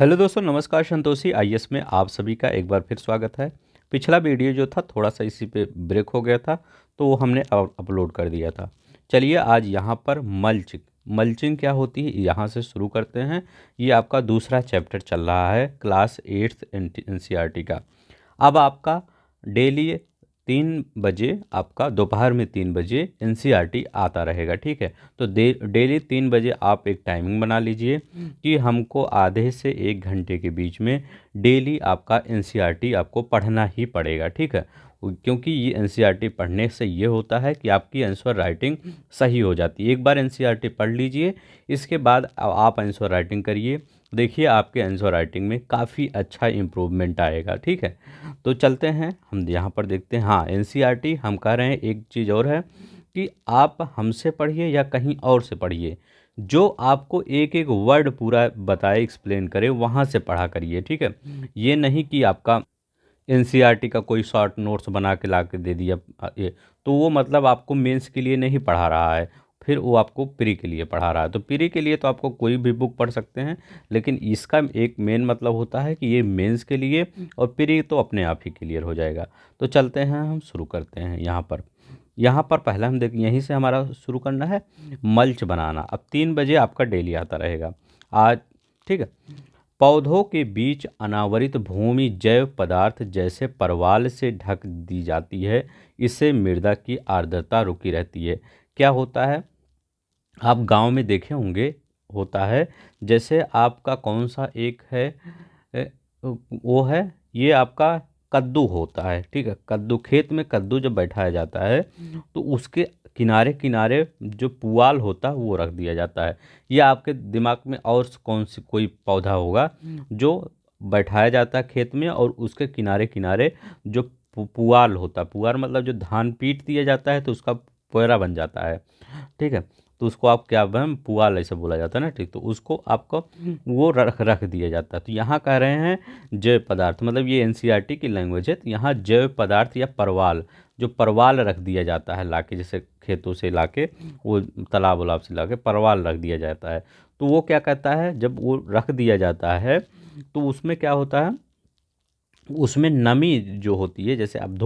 Hello दोस्तों, नमस्कार। Santoshi IAS में आप सभी का एक बार फिर स्वागत है। पिछला वीडियो जो था थोड़ा सा इसी पे ब्रेक हो गया था, तो वो हमने अपलोड कर दिया था। चलिए आज यहाँ पर मल्चिंग मल्चिंग क्या होती है यहाँ से शुरू करते हैं। ये आपका दूसरा चैप्टर चल रहा है क्लास 8th एनसीईआरटी का। अब आपका डेली 3 बजे, आपका दोपहर में 3 बजे एनसीईआरटी आता रहेगा, ठीक है। तो डेली 3 बजे आप एक टाइमिंग बना लीजिए कि हमको आधे से 1 घंटे के बीच में डेली आपका एनसीईआरटी आपको पढ़ना ही पड़ेगा, ठीक है। क्योंकि ये एनसीईआरटी पढ़ने से ये होता है कि आपकी आंसर राइटिंग सही हो जाती है। एक बार एनसीईआरटी पढ़ लीजिए, इसके बाद आप आंसर राइटिंग करिए, देखिए आपके आंसर राइटिंग में काफ़ी अच्छा इम्प्रूवमेंट आएगा, ठीक है। तो चलते हैं हम यहाँ पर देखते हैं। हाँ, एनसीईआरटी हम कह रहे हैं, एक चीज़ और है कि आप हमसे पढ़िए या कहीं और से पढ़िए, जो आपको एक एक वर्ड पूरा बताए, एक्सप्लेन करे, वहाँ से पढ़ा करिए, ठीक है। ये नहीं कि आपका एनसीईआरटी का कोई शॉर्ट नोट्स बना के ला के दे दिया, ये तो वो मतलब आपको मेंस के लिए नहीं पढ़ा रहा है, फिर वो आपको प्री के लिए पढ़ा रहा है। तो प्री के लिए तो आपको कोई भी बुक पढ़ सकते हैं, लेकिन इसका एक मेन मतलब होता है कि ये मेंस के लिए, और प्री तो अपने आप ही क्लियर हो जाएगा। तो चलते हैं, हम शुरू करते हैं। यहाँ पर पहला हम देख, यहीं से हमारा शुरू करना है मल्च बनाना। अब 3 बजे आपका डेली आता रहेगा आज, ठीक है। पौधों के बीच अनावरित भूमि जैव पदार्थ जैसे परवाल से ढक दी जाती है, इससे मृदा की आर्द्रता रुकी रहती है। क्या होता है, आप गांव में देखे होंगे, होता है जैसे आपका कौन सा एक है, ए, वो है, ये आपका कद्दू होता है, ठीक है। कद्दू, खेत में कद्दू जब बैठाया जाता है तो उसके किनारे किनारे जो पुआल होता है वो रख दिया जाता है। या आपके दिमाग में और कौन सी कोई पौधा होगा जो बैठाया जाता है खेत में, और उसके किनारे किनारे जो पुआल होता है, पुआल मतलब जो धान पीट दिया जाता है तो उसका पोयरा बन जाता है, ठीक है। तो उसको आप क्या बहन, पुआल ऐसे बोला जाता है ना, ठीक। तो उसको आपको वो रख रख दिया जाता है। तो यहाँ कह रहे हैं जैव पदार्थ, मतलब ये एनसीईआरटी की लैंग्वेज है। तो यहाँ जैव पदार्थ या परवाल, जो परवाल रख दिया जाता है लाके, जैसे खेतों से लाके, वो तालाब उलाब से लाके परवाल रख दिया जाता है। तो वो क्या कहता है, जब वो रख दिया जाता है तो उसमें क्या होता है, उसमें नमी जो होती है, जैसे अब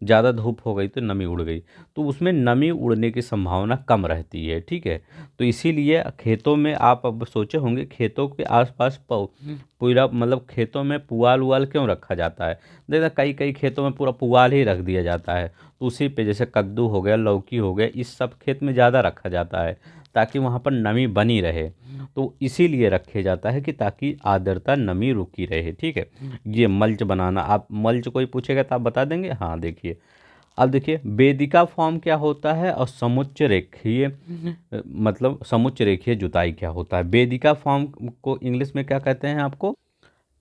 ज़्यादा धूप हो गई तो नमी उड़ गई, तो उसमें नमी उड़ने की संभावना कम रहती है, ठीक है। तो इसीलिए खेतों में, आप अब सोचे होंगे खेतों के आसपास पूरा मतलब खेतों में पुआल उवाल क्यों रखा जाता है। देखा, कई कई खेतों में पूरा पुआल ही रख दिया जाता है। तो उसी पे जैसे कद्दू हो गया, लौकी हो गया, इस सब खेत में ज़्यादा रखा जाता है ताकि वहाँ पर नमी बनी रहे। तो इसीलिए रखे जाता है कि ताकि आर्द्रता, नमी रुकी रहे, ठीक है। ये मल्च बनाना, आप मल्च कोई पूछेगा तो आप बता देंगे। हाँ देखिए, अब देखिए वेदिका फॉर्म क्या होता है और समुच्च रेखीय, मतलब समुच्च रेखीय जुताई क्या होता है। वेदिका फॉर्म को इंग्लिश में क्या कहते हैं आपको,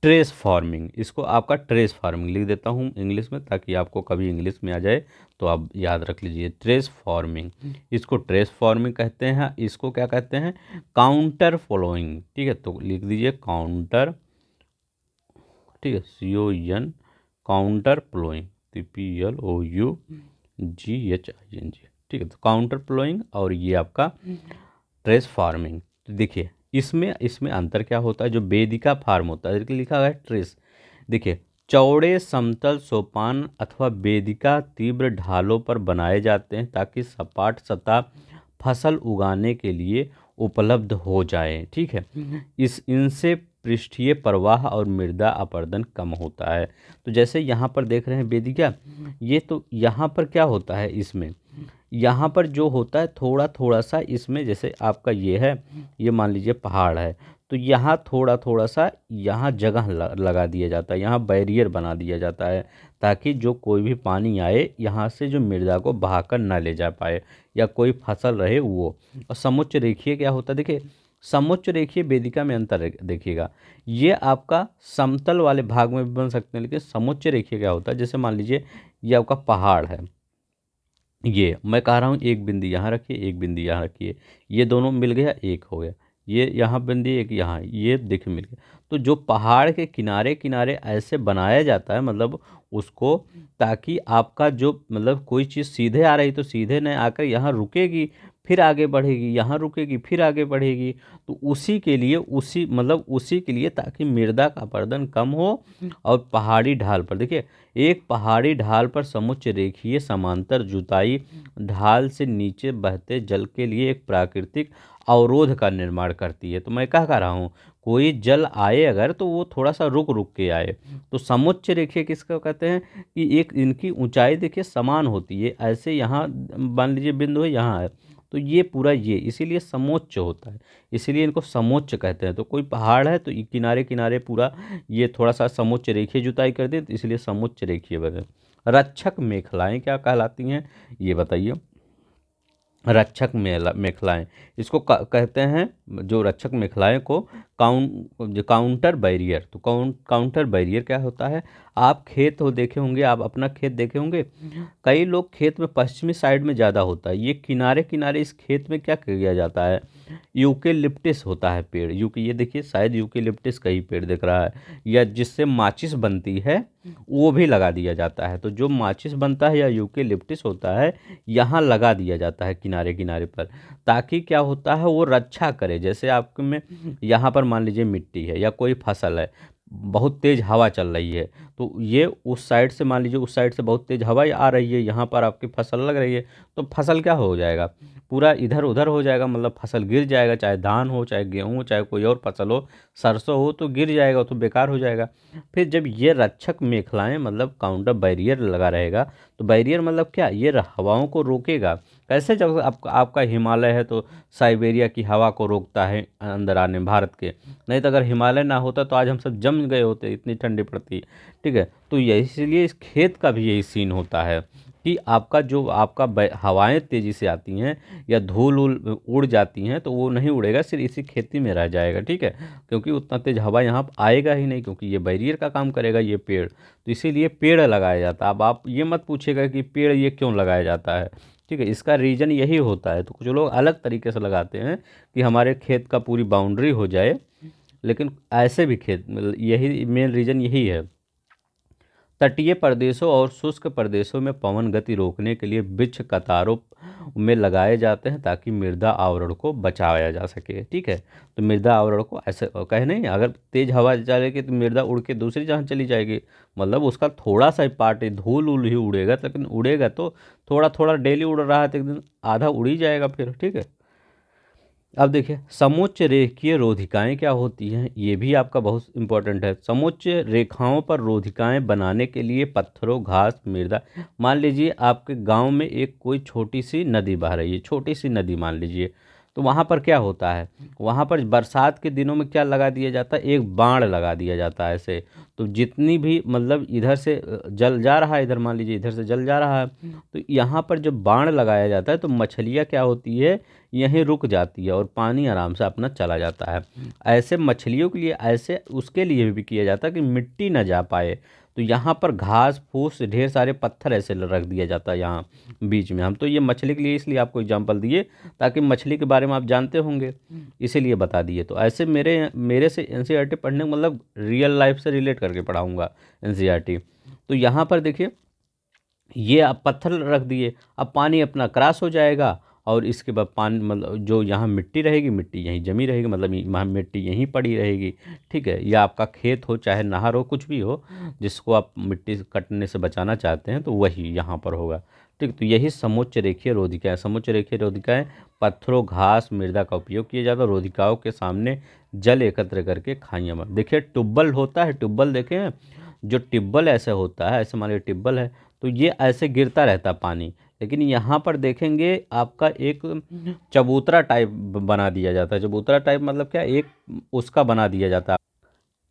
ट्रेस फार्मिंग। इसको आपका ट्रेस फार्मिंग लिख देता हूँ इंग्लिश में, ताकि आपको कभी इंग्लिश में आ जाए तो आप याद रख लीजिए, ट्रेस फार्मिंग। इसको ट्रेस फार्मिंग कहते हैं। इसको क्या कहते हैं, काउंटर फॉलोइंग, ठीक है। तो लिख दीजिए काउंटर, ठीक है, CON, काउंटर प्लोइंग, PLOUGHING, ठीक है। तो काउंटर प्लोइंग और ये आपका ट्रेस फार्मिंग। तो देखिए इसमें इसमें अंतर क्या होता है। जो वेदिका फार्म होता है, देखिए लिखा हुआ है ट्रेस, देखिए चौड़े समतल सोपान अथवा वेदिका तीव्र ढालों पर बनाए जाते हैं ताकि सपाट सतह फसल उगाने के लिए उपलब्ध हो जाए, ठीक है। इस इनसे पृष्ठीय प्रवाह और मृदा अपरदन कम होता है। तो जैसे यहाँ पर देख रहे हैं वेदिका, ये तो यहाँ पर क्या होता है, इसमें यहाँ पर जो होता है थोड़ा थोड़ा सा, इसमें जैसे आपका ये है, ये मान लीजिए पहाड़ है, तो यहाँ थोड़ा थोड़ा सा यहाँ जगह लगा दिया जाता है, यहाँ बैरियर बना दिया जाता है, ताकि जो कोई भी पानी आए यहाँ से जो मृदा को बहाकर ना ले जा पाए, या कोई फसल रहे वो। और समुच्च रेखीय क्या होता है, देखिए समुच्च रेखीय वेदिका में अंतर देखिएगा, ये आपका समतल वाले भाग में भी बन सकते हैं, लेकिन समुच्च रेखीय क्या होता है, जैसे मान लीजिए ये आपका पहाड़ है, ये मैं कह रहा हूँ एक बिंदी यहाँ रखिए, एक बिंदी यहाँ रखिए, ये दोनों मिल गया, एक हो गया, ये यहाँ बिंदी, एक यहाँ, ये देखिए मिल गया। तो जो पहाड़ के किनारे किनारे ऐसे बनाया जाता है, मतलब उसको, ताकि आपका जो मतलब कोई चीज़ सीधे आ रही तो सीधे नहीं आकर यहाँ रुकेगी, फिर आगे बढ़ेगी, यहाँ रुकेगी, फिर आगे बढ़ेगी। तो उसी के लिए उसी के लिए ताकि मृदा का अपरदन कम हो। और पहाड़ी ढाल पर देखिए, एक पहाड़ी ढाल पर समुच्च रेखीय समांतर जुताई ढाल से नीचे बहते जल के लिए एक प्राकृतिक अवरोध का निर्माण करती है। तो मैं कह रहा हूँ, कोई जल आए अगर तो वो थोड़ा सा रुक रुक के आए। तो समुच्च रेखीय किसको कहते हैं कि एक इनकी ऊंचाई देखिए समान होती है। ऐसे यहाँ मान लीजिए बिंदु है, यहाँ है, तो ये पूरा ये इसीलिए समोच्च होता है, इसीलिए इनको समोच्च कहते हैं। तो कोई पहाड़ है तो किनारे किनारे पूरा ये थोड़ा सा समोच्च रेखीय जुताई कर दे, तो इसलिए समोच्च रेखीय बने। रक्षक मेखलाएं क्या कहलाती हैं, ये बताइए। रक्षक मेखलाएं इसको कहते हैं, जो रक्षक मेखलाएं को जो काउंटर बैरियर। तो काउंटर बैरियर क्या होता है, आप खेत हो देखे होंगे, आप अपना खेत देखे होंगे, कई लोग खेत में पश्चिमी साइड में ज़्यादा होता है, ये किनारे किनारे इस खेत में क्या किया जाता है, यूकेलिप्टिस होता है पेड़। ये देखिए शायद यूकेलिप्टिस का ही पेड़ दिख रहा है, या जिससे माचिस बनती है वो भी लगा दिया जाता है। तो जो माचिस बनता है या यूकेलिप्टिस होता है, यहाँ लगा दिया जाता है किनारे किनारे पर, ताकि क्या होता है वो रक्षा करे। जैसे आपके में यहाँ पर मान लीजिए मिट्टी है या कोई फसल है, बहुत तेज़ हवा चल रही है, तो ये उस साइड से मान लीजिए उस साइड से बहुत तेज़ हवा आ रही है, यहाँ पर आपकी फसल लग रही है, तो फसल क्या हो जाएगा, पूरा इधर उधर हो जाएगा, मतलब फसल गिर जाएगा, चाहे धान हो, चाहे गेहूँ हो, चाहे कोई और फसल हो, सरसों हो, तो गिर जाएगा, तो बेकार हो जाएगा। फिर जब ये रक्षक मेखलाएं मतलब काउंटर बैरियर लगा रहेगा, तो बैरियर मतलब क्या, ये हवाओं को रोकेगा। कैसे, जब आपका हिमालय है तो साइबेरिया की हवा को रोकता है अंदर आने भारत के, नहीं तो अगर हिमालय ना होता तो आज हम सब जम गए होते, इतनी ठंडी पड़ती। ठीक है, तो यही इसलिए इस खेत का भी यही सीन होता है कि आपका हवाएं तेज़ी से आती हैं या धूल उड़ जाती हैं, तो वो नहीं उड़ेगा, सिर्फ इसी खेती में रह जाएगा। ठीक है, क्योंकि उतना तेज हवा यहाँ आएगा ही नहीं, क्योंकि ये बैरियर का काम करेगा ये पेड़। तो इसीलिए पेड़ लगाया जाता है। अब आप ये मत पूछेगा कि पेड़ ये क्यों लगाया जाता है, ठीक है, इसका रीज़न यही होता है। तो कुछ लोग अलग तरीके से लगाते हैं कि हमारे खेत का पूरी बाउंड्री हो जाए, लेकिन ऐसे भी खेत मतलब यही मेन रीज़न यही है। तटीय प्रदेशों और शुष्क प्रदेशों में पवन गति रोकने के लिए वृक्ष कतारों में लगाए जाते हैं, ताकि मृदा आवरण को बचाया जा सके। ठीक है, तो मृदा आवरण को ऐसे कहे नहीं, अगर तेज हवा चलेगी तो मृदा उड़ के दूसरी जगह चली जाएगी, मतलब उसका थोड़ा सा ही पार्ट है, धूल उल ही उड़ेगा, लेकिन उड़ेगा तो थोड़ा थोड़ा डेली उड़ रहा है तो एक दिन आधा उड़ ही जाएगा फिर। ठीक है, अब देखिए समोच्च रेखीय रोधिकाएं क्या होती हैं, ये भी आपका बहुत इंपॉर्टेंट है। समोच्च रेखाओं पर रोधिकाएं बनाने के लिए पत्थरों, घास, मृदा, मान लीजिए आपके गांव में एक कोई छोटी सी नदी बह रही है, छोटी सी नदी मान लीजिए, तो वहाँ पर क्या होता है, वहाँ पर बरसात के दिनों में क्या लगा दिया जाता है, एक बाढ़ लगा दिया जाता है ऐसे। तो जितनी भी मतलब इधर से जल जा रहा है, इधर मान लीजिए इधर से जल जा रहा है, तो यहाँ पर जब बाढ़ लगाया जाता है तो मछलियाँ क्या होती है, यहीं रुक जाती है और पानी आराम से अपना चला जाता है। ऐसे मछलियों के लिए ऐसे उसके लिए भी किया जाता है कि मिट्टी ना जा पाए, तो यहाँ पर घास फूस ढेर सारे पत्थर ऐसे रख दिया जाता है यहाँ बीच में। हम तो ये मछली के लिए इसलिए आपको एग्जांपल दिए ताकि मछली के बारे में आप जानते होंगे, इसीलिए बता दिए। तो ऐसे मेरे मेरे से एनसीईआरटी पढ़ने का मतलब रियल लाइफ से रिलेट करके पढ़ाऊँगा एनसीईआरटी। तो यहाँ पर देखिए ये आप पत्थर रख दिए, अब पानी अपना क्रॉस हो जाएगा, और इसके बाद पानी मतलब जो यहाँ मिट्टी रहेगी, मिट्टी यहीं जमी रहेगी, मतलब वहाँ मिट्टी यहीं पड़ी रहेगी। ठीक है, या आपका खेत हो चाहे नहर हो कुछ भी हो, जिसको आप मिट्टी कटने से बचाना चाहते हैं, तो वही यहाँ पर होगा। ठीक, तो यही समोच्च रेखीय रोधिकाएँ। समोच्च रेखीय रोधिकाएँ पत्थरों, घास, मृदा का उपयोग किया जाता है। रोधिकाओं के सामने जल एकत्र करके खाइयाँ बन, देखिए ट्यूबवेल होता है, ट्यूबवेल देखे हैं, जो ट्यूबवेल ऐसे होता है, ऐसे मान लीजिए ट्यूबवेल है, तो ये ऐसे गिरता रहता है पानी, लेकिन यहाँ पर देखेंगे आपका एक चबूतरा टाइप बना दिया जाता है। चबूतरा टाइप मतलब क्या, एक उसका बना दिया जाता है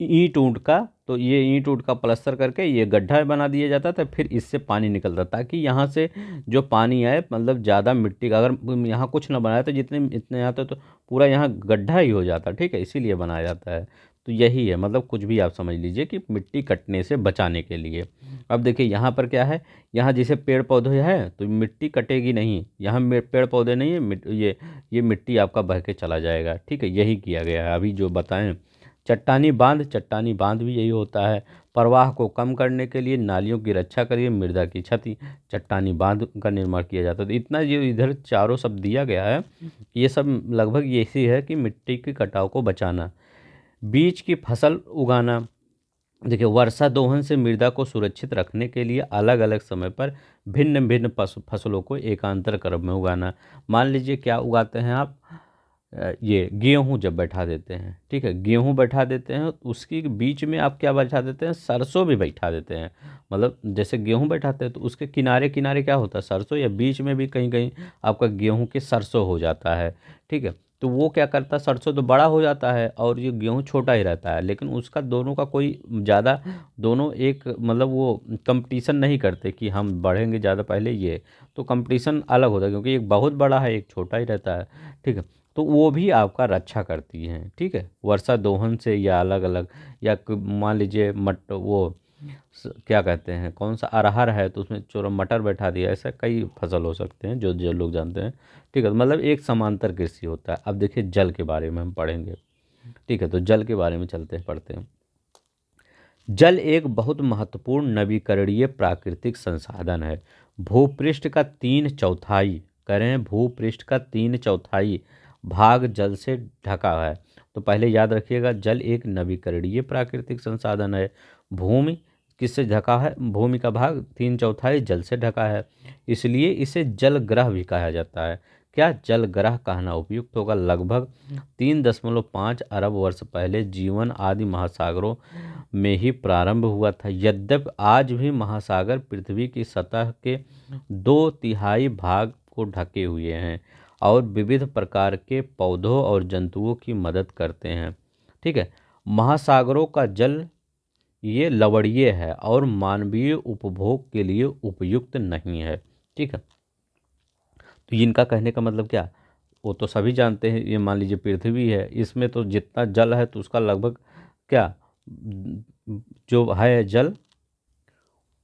ईंट ऊंट का, तो ये ईंट ऊंट का प्लास्टर करके ये गड्ढा बना दिया जाता था, फिर इससे पानी निकलता, ताकि यहाँ से जो पानी आए, मतलब ज़्यादा मिट्टी का अगर यहाँ कुछ ना बनाया तो जितने इतने आता तो पूरा यहाँ गड्ढा ही हो जाता। ठीक है, इसीलिए बनाया जाता है। तो यही है, मतलब कुछ भी आप समझ लीजिए कि मिट्टी कटने से बचाने के लिए। अब देखिए यहाँ पर क्या है, यहाँ जैसे पेड़ पौधे हैं तो मिट्टी कटेगी नहीं, यहाँ पेड़ पौधे नहीं है, ये मिट्टी आपका बह के चला जाएगा। ठीक है, यही किया गया है अभी जो बताएं। चट्टानी बांध भी यही होता है। प्रवाह को कम करने के लिए नालियों की रक्षा करिए, मृदा की क्षति, चट्टानी बांध का निर्माण किया जाता है। तो इतना जो इधर चारों शब्द दिया गया है, ये सब लगभग यही है कि मिट्टी के कटाव को बचाना, बीज की फसल उगाना। देखिए, वर्षा दोहन से मृदा को सुरक्षित रखने के लिए अलग अलग समय पर भिन्न भिन्न फसलों को एकांतर क्रम में उगाना। मान लीजिए क्या उगाते हैं आप, ये गेहूं जब बैठा देते हैं, ठीक है, गेहूं बैठा देते हैं, तो उसके बीच में आप क्या बैठा देते हैं, सरसों भी बैठा देते हैं। मतलब जैसे गेहूं बैठाते हैं तो उसके किनारे किनारे क्या होता है, सरसों, या बीच में भी कहीं कहीं आपका गेहूं के सरसों हो जाता है, ठीक है। तो वो क्या करता है, सरसों तो बड़ा हो जाता है और ये गेहूं छोटा ही रहता है, लेकिन उसका दोनों का कोई ज़्यादा, दोनों एक मतलब वो कंपटीशन नहीं करते कि हम बढ़ेंगे ज़्यादा पहले, ये तो कंपटीशन अलग होता है, क्योंकि एक बहुत बड़ा है एक छोटा ही रहता है, ठीक है। तो वो भी आपका रक्षा करती हैं, ठीक है, वर्षा दोहन से, या अलग अलग, या मान लीजिए वो क्या कहते हैं, कौन सा अरहर है तो उसमें चोरा मटर बैठा दिया, ऐसा कई फसल हो सकते हैं जो जो लोग जानते हैं, ठीक है। तो मतलब एक समांतर कृषि होता है। अब देखिए जल के बारे में हम पढ़ेंगे, ठीक है, तो जल के बारे में चलते हैं, पढ़ते हैं। जल एक बहुत महत्वपूर्ण नवीकरणीय प्राकृतिक संसाधन है। भूपृष्ठ का 3/4 करें, भूपृष्ठ का 3/4 भाग जल से ढका है। तो पहले याद रखिएगा, जल एक नवीकरणीय प्राकृतिक संसाधन है। भूमि किससे ढका है, भूमि का भाग 3/4 जल से ढका है, इसलिए इसे जलग्रह भी कहा जाता है। क्या जलग्रह कहना उपयुक्त होगा। लगभग 3.5 अरब वर्ष पहले जीवन आदि महासागरों में ही प्रारंभ हुआ था। यद्यपि आज भी महासागर पृथ्वी की सतह के 2/3 भाग को ढके हुए हैं और विविध प्रकार के पौधों और जंतुओं की मदद करते हैं, ठीक है। महासागरों का जल ये लवणीय है और मानवीय उपभोग के लिए उपयुक्त नहीं है, ठीक है। तो इनका कहने का मतलब क्या, वो तो सभी जानते हैं, ये मान लीजिए पृथ्वी है, इसमें तो जितना जल है तो उसका लगभग क्या जो है जल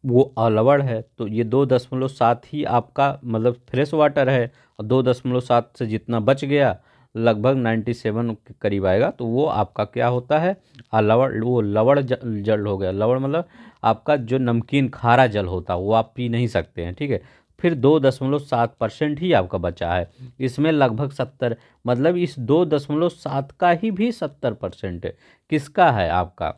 वो अलवड़ है। तो ये 2.7 ही आपका मतलब फ्रेश वाटर है, और 2.7 से जितना बच गया लगभग 97 के करीब आएगा, तो वो आपका क्या होता है, अलवड़, वो लवड़ जल हो गया। लवड़ मतलब आपका जो नमकीन खारा जल होता है वो आप पी नहीं सकते हैं, ठीक है। फिर 2.7% ही आपका बचा है, इसमें लगभग 70, मतलब इस 2.7 का ही भी 70% किसका है आपका,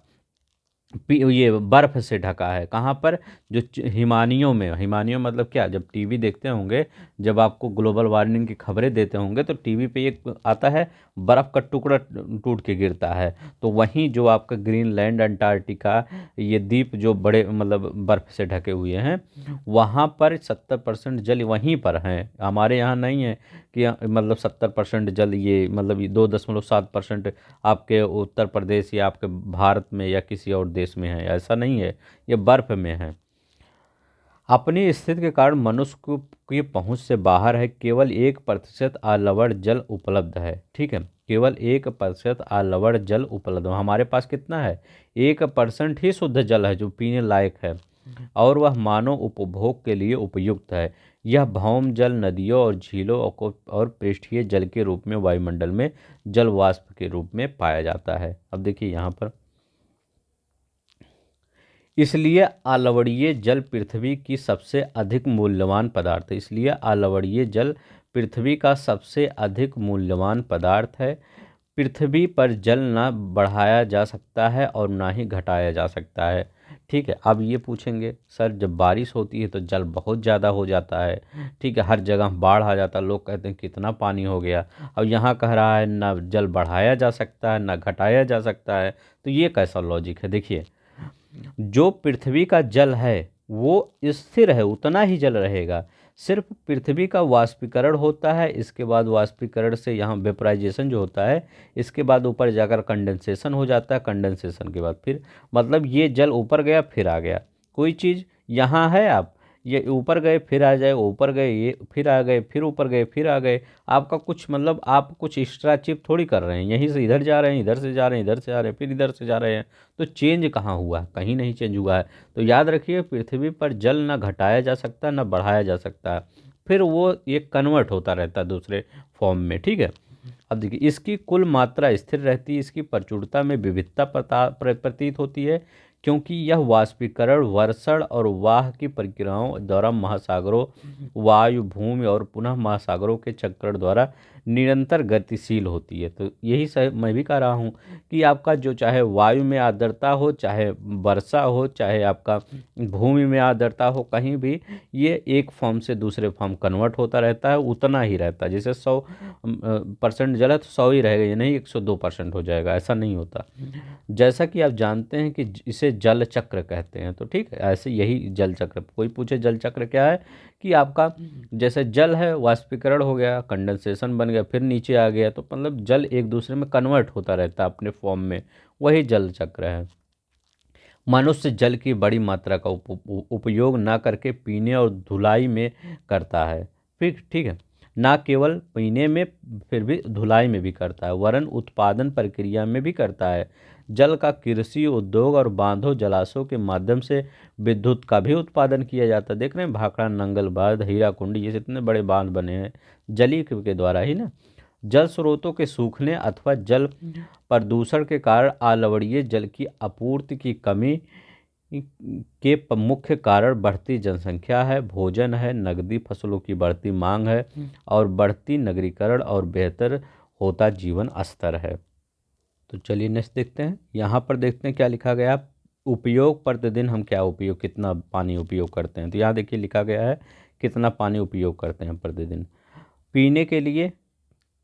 ये बर्फ से ढका है। कहाँ पर, जो हिमानियों में, हिमानियों मतलब क्या, जब टीवी देखते होंगे, जब आपको ग्लोबल वार्मिंग की खबरें देते होंगे तो टीवी पे एक आता है बर्फ का टुकड़ा टूट के गिरता है, तो वहीं जो आपका ग्रीनलैंड, अंटार्कटिका, ये द्वीप जो बड़े मतलब बर्फ से ढके हुए हैं, वहाँ पर 70% जल वहीं पर हैं, हमारे यहाँ नहीं है कि मतलब 70% जल, ये मतलब ये 2.7% आपके उत्तर प्रदेश या आपके भारत में या किसी और देश में है, ऐसा नहीं है, ये बर्फ में है। अपनी स्थिति के कारण मनुष्य को की पहुंच से बाहर है, केवल 1% आलवड़ जल उपलब्ध है, ठीक है, केवल 1% आलवड़ जल उपलब्ध है। हमारे पास कितना है, 1% ही शुद्ध जल है जो पीने लायक है, और वह मानव उपभोग के लिए उपयुक्त है। यह भौम जल नदियों और झीलों और पृष्ठीय जल के रूप में वायुमंडल में जल वाष्प के रूप में पाया जाता है। अब देखिए यहाँ पर, इसलिए अलवड़ीय जल पृथ्वी की सबसे अधिक मूल्यवान पदार्थ है, इसलिए अलवड़ीय जल पृथ्वी का सबसे अधिक मूल्यवान पदार्थ है। पृथ्वी पर जल ना बढ़ाया जा सकता है और ना ही घटाया जा सकता है, ठीक है। अब ये पूछेंगे सर जब बारिश होती है तो जल बहुत ज़्यादा हो जाता है, ठीक है, हर जगह बाढ़ आ जाता है, लोग कहते हैं कितना पानी हो गया। अब यहाँ कह रहा है ना जल बढ़ाया जा सकता है ना घटाया जा सकता है, तो ये कैसा लॉजिक है। देखिए, जो पृथ्वी का जल है वो स्थिर है, उतना ही जल रहेगा, सिर्फ पृथ्वी का वाष्पीकरण होता है, इसके बाद वाष्पीकरण से यहाँ वेपराइजेशन जो होता है, इसके बाद ऊपर जाकर कंडेंसेशन हो जाता है, कंडेंसेशन के बाद फिर मतलब ये जल ऊपर गया फिर आ गया। कोई चीज़ यहाँ है, आप ये ऊपर गए फिर आ जाए, ऊपर गए ये फिर आ गए, फिर ऊपर गए फिर आ गए, आपका कुछ मतलब आप कुछ एक्स्ट्रा अचीव थोड़ी कर रहे हैं, यहीं से इधर जा रहे हैं, इधर से जा रहे हैं, इधर से आ रहे हैं, फिर इधर से जा रहे हैं, तो चेंज कहाँ हुआ है, कहीं नहीं चेंज हुआ है। तो याद रखिए, पृथ्वी पर जल ना घटाया जा सकता ना बढ़ाया जा सकता, फिर वो ये कन्वर्ट होता रहता है दूसरे फॉर्म में, ठीक है। अब देखिए, इसकी कुल मात्रा स्थिर रहती है, इसकी प्रचुरता में विविधता प्रतीत होती है, क्योंकि यह वाष्पीकरण, वर्षण और वाह की प्रक्रियाओं द्वारा महासागरों, वायु, भूमि और पुनः महासागरों के चक्र द्वारा निरंतर गतिशील होती है। तो यही मैं भी कह रहा हूँ कि आपका जो चाहे वायु में आर्द्रता हो, चाहे वर्षा हो, चाहे आपका भूमि में आर्द्रता हो, कहीं भी ये एक फॉर्म से दूसरे फॉर्म कन्वर्ट होता रहता है, उतना ही रहता है। जैसे 100% जल है तो 100 ही रहेगा, ये नहीं 102% हो जाएगा, ऐसा नहीं होता। जैसा कि आप जानते हैं कि इसे जल चक्र कहते हैं, तो ठीक है, ऐसे यही जल चक्र। कोई पूछे जल चक्र क्या है, कि आपका जैसे जल है, वाष्पीकरण हो गया, कंडेंसेशन बन गया, फिर नीचे आ गया, तो मतलब जल एक दूसरे में कन्वर्ट होता रहता है अपने फॉर्म में, वही जल चक्र है। मनुष्य जल की बड़ी मात्रा का उपयोग ना करके पीने और धुलाई में करता है, फिर ठीक है, ना केवल पीने में, फिर भी धुलाई में भी करता है, वरन उत्पादन प्रक्रिया में भी करता है। जल का कृषि, उद्योग और बांधों, जलाशयों के माध्यम से विद्युत का भी उत्पादन किया जाता है। देख रहे हैं, भाखड़ा, नंगल बांध, हीराकुंड, ये इतने बड़े बांध बने हैं जल के द्वारा ही ना। जल स्रोतों के सूखने अथवा जल प्रदूषण के कारण अलवणीय जल की आपूर्ति की कमी के मुख्य कारण बढ़ती जनसंख्या है, भोजन है, नकदी फसलों की बढ़ती मांग है और बढ़ती नगरीकरण और बेहतर होता जीवन स्तर है। तो चलिए नेक्स्ट देखते हैं। यहाँ पर देखते हैं क्या लिखा गया। उपयोग प्रतिदिन हम क्या उपयोग, कितना पानी उपयोग करते हैं। तो यहाँ देखिए लिखा गया है कितना पानी उपयोग करते हैं प्रतिदिन। पीने के लिए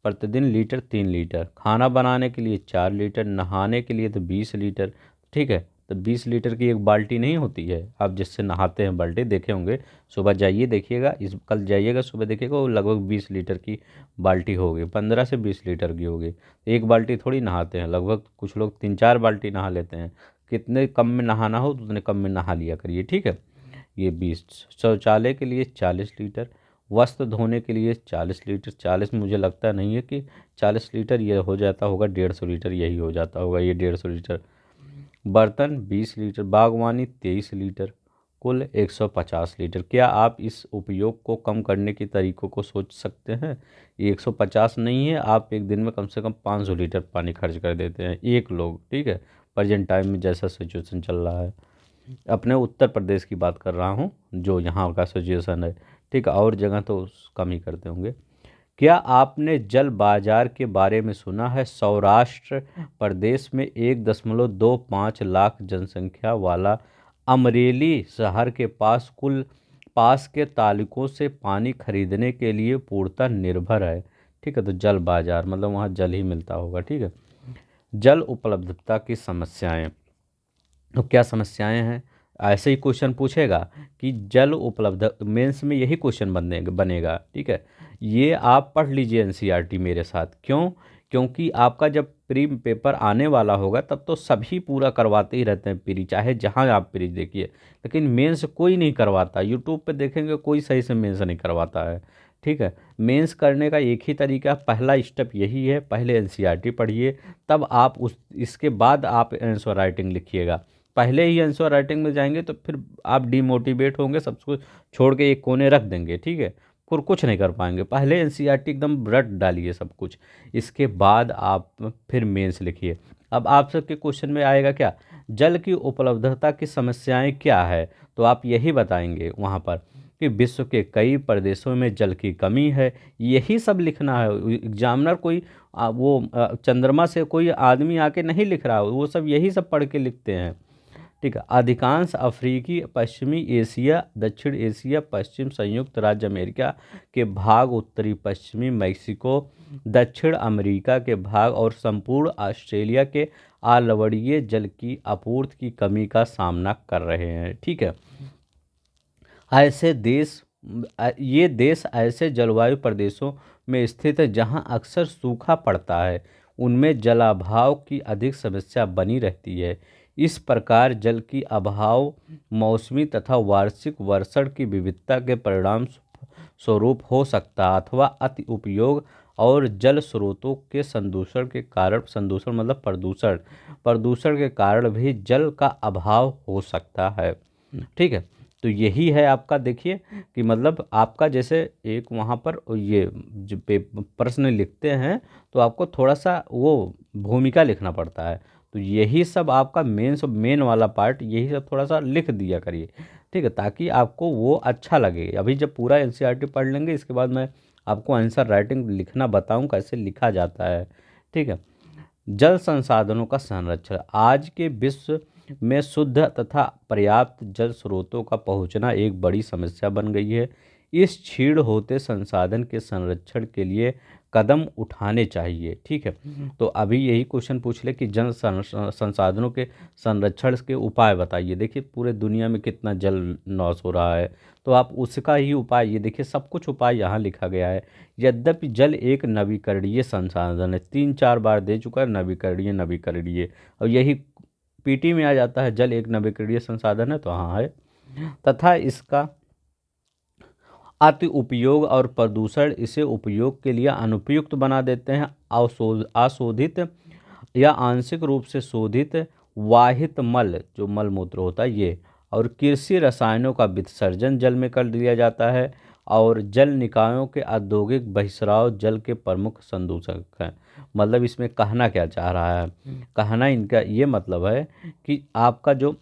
प्रतिदिन लीटर, 3 लीटर। खाना बनाने के लिए 4 लीटर। नहाने के लिए तो 20 लीटर। ठीक है, तो 20 लीटर की एक बाल्टी नहीं होती है, आप जिससे नहाते हैं बाल्टी देखे होंगे, सुबह जाइए देखिएगा, इस कल जाइएगा सुबह देखिएगा, वो लगभग 20 लीटर की बाल्टी होगी, 15 से 20 लीटर की होगी। एक बाल्टी थोड़ी नहाते हैं, लगभग कुछ लोग 3-4 बाल्टी नहा लेते हैं। कितने कम में नहाना हो तो उतने कम में नहा लिया करिए, ठीक है। ये 20। शौचालय के लिए 40 लीटर। वस्त्र धोने के लिए 40 लीटर। 40 मुझे लगता नहीं है कि 40 लीटर, ये हो जाता होगा 150 लीटर, यही हो जाता होगा ये 150 लीटर। बर्तन 20 लीटर। बागवानी 23 लीटर। कुल 150 लीटर। क्या आप इस उपयोग को कम करने के तरीकों को सोच सकते हैं। ये 150 नहीं है, आप एक दिन में कम से कम 500 लीटर पानी खर्च कर देते हैं एक लोग, ठीक है, प्रेजेंट टाइम में जैसा सिचुएशन चल रहा है। अपने उत्तर प्रदेश की बात कर रहा हूँ, जो यहाँ का सिचुएशन है, ठीक है, और जगह तो कम ही करते होंगे। क्या आपने जल बाजार के बारे में सुना है। सौराष्ट्र प्रदेश में 1.25 लाख जनसंख्या वाला अमरेली शहर के पास के तालुकों से पानी खरीदने के लिए पूर्णतः निर्भर है। ठीक है, तो जल बाजार मतलब वहाँ जल ही मिलता होगा, ठीक है। जल उपलब्धता की समस्याएं, तो क्या समस्याएं हैं, ऐसे ही क्वेश्चन पूछेगा कि जल उपलब्ध, मेंस में यही क्वेश्चन बनेगा, ठीक है। ये आप पढ़ लीजिए एनसीईआरटी मेरे साथ। क्यों, क्योंकि आपका जब प्री पेपर आने वाला होगा तब तो सभी पूरा करवाते ही रहते हैं प्री, चाहे जहां आप प्री देखिए, लेकिन मेंस कोई नहीं करवाता। यूट्यूब पे देखेंगे कोई सही से मेंस नहीं करवाता है, ठीक है। मेंस करने का एक ही तरीका, पहला स्टेप यही है, पहले एनसीईआरटी पढ़िए, तब आप इसके बाद आप आंसर राइटिंग लिखिएगा। पहले ही आंसर राइटिंग में जाएंगे तो फिर आप डिमोटिवेट होंगे, सब कुछ छोड़ के एक कोने रख देंगे, ठीक है, फिर कुछ नहीं कर पाएंगे। पहले एनसीईआरटी एकदम रट डालिए सब कुछ, इसके बाद आप फिर मेंस लिखिए। अब आप सबके क्वेश्चन में आएगा क्या, जल की उपलब्धता की समस्याएं क्या है, तो आप यही बताएंगे वहाँ पर कि विश्व के कई प्रदेशों में जल की कमी है, यही सब लिखना है। एग्जामिनर कोई चंद्रमा से कोई आदमी आके नहीं लिख रहा है, वो सब यही सब पढ़ के लिखते हैं, ठीक है। अधिकांश अफ्रीकी, पश्चिमी एशिया, दक्षिण एशिया, पश्चिम संयुक्त राज्य अमेरिका के भाग, उत्तरी पश्चिमी मैक्सिको, दक्षिण अमेरिका के भाग और संपूर्ण ऑस्ट्रेलिया के अलवणीय जल की आपूर्ति की कमी का सामना कर रहे हैं, ठीक है। ऐसे देश ये देश ऐसे जलवायु प्रदेशों में स्थित है जहां अक्सर सूखा पड़ता है, उनमें जलाभाव की अधिक समस्या बनी रहती है। इस प्रकार जल की अभाव मौसमी तथा वार्षिक वर्षण की विविधता के परिणाम स्वरूप हो सकता है, अथवा अति उपयोग और जल स्रोतों के संदूषण के कारण, संदूषण मतलब प्रदूषण के कारण भी जल का अभाव हो सकता है, ठीक है। तो यही है आपका, देखिए कि मतलब आपका जैसे एक वहाँ पर ये जो प्रश्न लिखते हैं तो आपको थोड़ा सा वो भूमिका लिखना पड़ता है। तो यही सब आपका मेन वाला पार्ट यही सब थोड़ा सा लिख दिया करिए, ठीक है, ताकि आपको वो अच्छा लगे। अभी जब पूरा एनसीईआरटी पढ़ लेंगे इसके बाद मैं आपको आंसर राइटिंग लिखना बताऊं कैसे लिखा जाता है, ठीक है। जल संसाधनों का संरक्षण। आज के विश्व में शुद्ध तथा पर्याप्त जल स्रोतों का पहुंचना एक बड़ी समस्या बन गई है। इस क्षीण होते संसाधन के संरक्षण के लिए कदम उठाने चाहिए, ठीक है। तो अभी यही क्वेश्चन पूछ ले कि संसाधनों के संरक्षण के उपाय बताइए। देखिए पूरे दुनिया में कितना जल लॉस हो रहा है, तो आप उसका ही उपाय, ये देखिए सब कुछ उपाय यहाँ लिखा गया है। यद्यपि जल एक नवीकरणीय संसाधन है, 3-4 बार दे चुका है नवीकरणीय नवीकरणीय, और यही पीटी में आ जाता है जल एक नवीकरणीय संसाधन है, तो हाँ है। तथा इसका अति उपयोग और प्रदूषण इसे उपयोग के लिए अनुपयुक्त बना देते हैं। अशोधित या आंशिक रूप से शोधित वाहित मल, जो मल मूत्र होता है ये, और कृषि रसायनों का विसर्जन जल में कर दिया जाता है। और जल निकायों के औद्योगिक बहिस्राव जल के प्रमुख संदूषक हैं। मतलब इसमें कहना क्या चाह रहा है, कहना इनका ये मतलब है कि आपका जो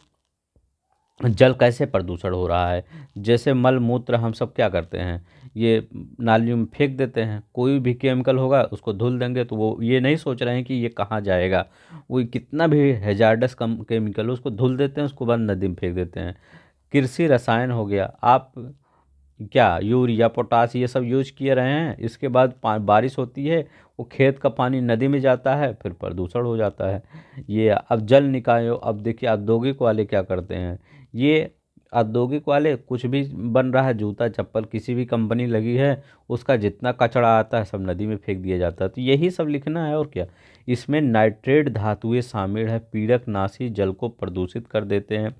जल कैसे प्रदूषण हो रहा है। जैसे मल मूत्र हम सब क्या करते हैं, ये नालियों में फेंक देते हैं, कोई भी केमिकल होगा उसको धुल देंगे, तो वो ये नहीं सोच रहे हैं कि ये कहाँ जाएगा। वो कितना भी हैजार्डस कम केमिकल हो उसको धुल देते हैं, उसको बाद नदी में फेंक देते हैं। कृषि रसायन हो गया, आप क्या यूरिया पोटास ये सब यूज किए रहे हैं, इसके बाद बारिश होती है, वो खेत का पानी नदी में जाता है, फिर प्रदूषण हो जाता है। ये अब जल निकायों, अब देखिए औद्योगिक वाले क्या करते हैं, ये औद्योगिक वाले कुछ भी बन रहा है, जूता चप्पल किसी भी कंपनी लगी है, उसका जितना कचरा आता है सब नदी में फेंक दिया जाता है। तो यही सब लिखना है और क्या। इसमें नाइट्रेट धातुएं शामिल है, पीड़कनाशी जल को प्रदूषित कर देते हैं।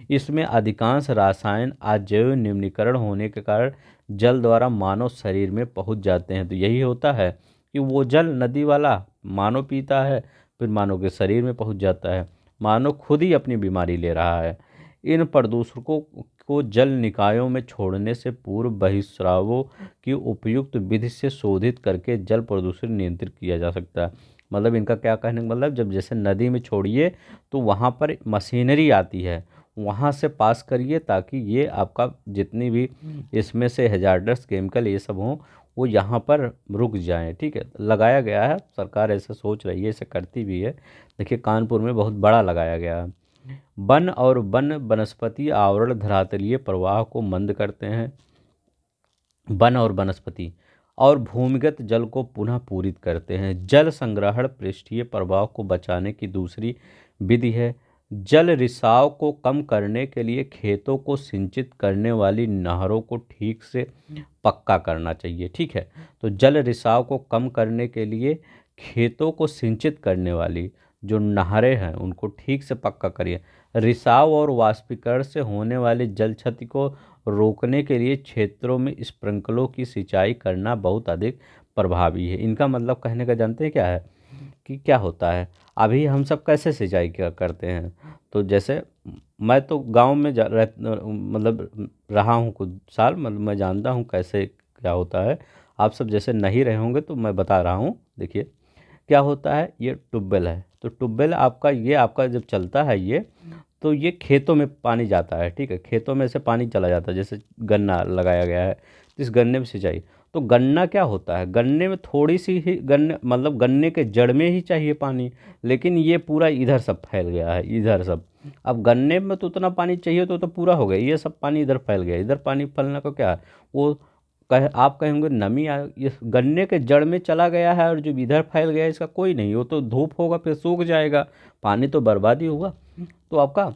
इसमें अधिकांश रासायन अजैव निम्नीकरण होने के कारण जल द्वारा मानव शरीर में पहुंच जाते हैं। तो यही होता है कि वो जल नदी वाला मानव पीता है, फिर मानव के शरीर में पहुंच जाता है, मानव खुद ही अपनी बीमारी ले रहा है। इन प्रदूषकों को जल निकायों में छोड़ने से पूर्व बहिस्रावों की उपयुक्त विधि से शोधित करके जल प्रदूषण नियंत्रित किया जा सकता है। मतलब इनका क्या कहने का मतलब, जब जैसे नदी में छोड़िए तो वहाँ पर मशीनरी आती है, वहाँ से पास करिए, ताकि ये आपका जितनी भी इसमें से हैजार्डस केमिकल ये सब हों वो यहाँ पर रुक जाएं, ठीक है। लगाया गया है, सरकार ऐसे सोच रही है, ऐसे करती भी है। देखिए कानपुर में बहुत बड़ा लगाया गया है। वन और वन वनस्पति आवरण धरातलीय प्रवाह को मंद करते हैं। वन और वनस्पति और भूमिगत जल को पुनः पूरित करते हैं। जल संग्रहण पृष्ठीय प्रवाह को बचाने की दूसरी विधि है। जल रिसाव को कम करने के लिए खेतों को सिंचित करने वाली नहरों को ठीक से पक्का करना चाहिए, ठीक है। तो जल रिसाव को कम करने के लिए खेतों को सिंचित करने वाली जो नहरें हैं उनको ठीक से पक्का करिए। रिसाव और वाष्पीकरण से होने वाली जल क्षति को रोकने के लिए क्षेत्रों में स्प्रिंकलों की सिंचाई करना बहुत अधिक प्रभावी है। इनका मतलब कहने का जानते हैं क्या है, कि क्या होता है अभी हम सब कैसे सिंचाई क्या करते हैं। तो जैसे मैं तो गांव में मतलब रहा हूँ कुछ साल, मतलब मैं जानता हूँ कैसे क्या होता है। आप सब जैसे नहीं रहे होंगे तो मैं बता रहा हूँ। देखिए क्या होता है, ये ट्यूबवेल है, तो ट्यूबवेल आपका ये आपका जब चलता है ये, तो ये खेतों में पानी जाता है, ठीक है। खेतों में से पानी चला जाता है, जैसे गन्ना लगाया गया है तो इस गन्ने में सिंचाई। तो गन्ना क्या होता है, गन्ने में थोड़ी सी ही गन्ने मतलब गन्ने के जड़ में ही चाहिए पानी, लेकिन ये पूरा इधर सब फैल गया है, इधर सब। अब गन्ने में तो उतना पानी चाहिए तो पूरा हो गया, ये सब पानी इधर फैल गया, इधर पानी फैलने का क्या है, वो आप कहेंगे नमी ये गन्ने के जड़ में चला गया है, और जो इधर फैल गया है इसका कोई नहीं, वो तो धूप होगा फिर सूख जाएगा, पानी तो बर्बादी हुआ। तो आपका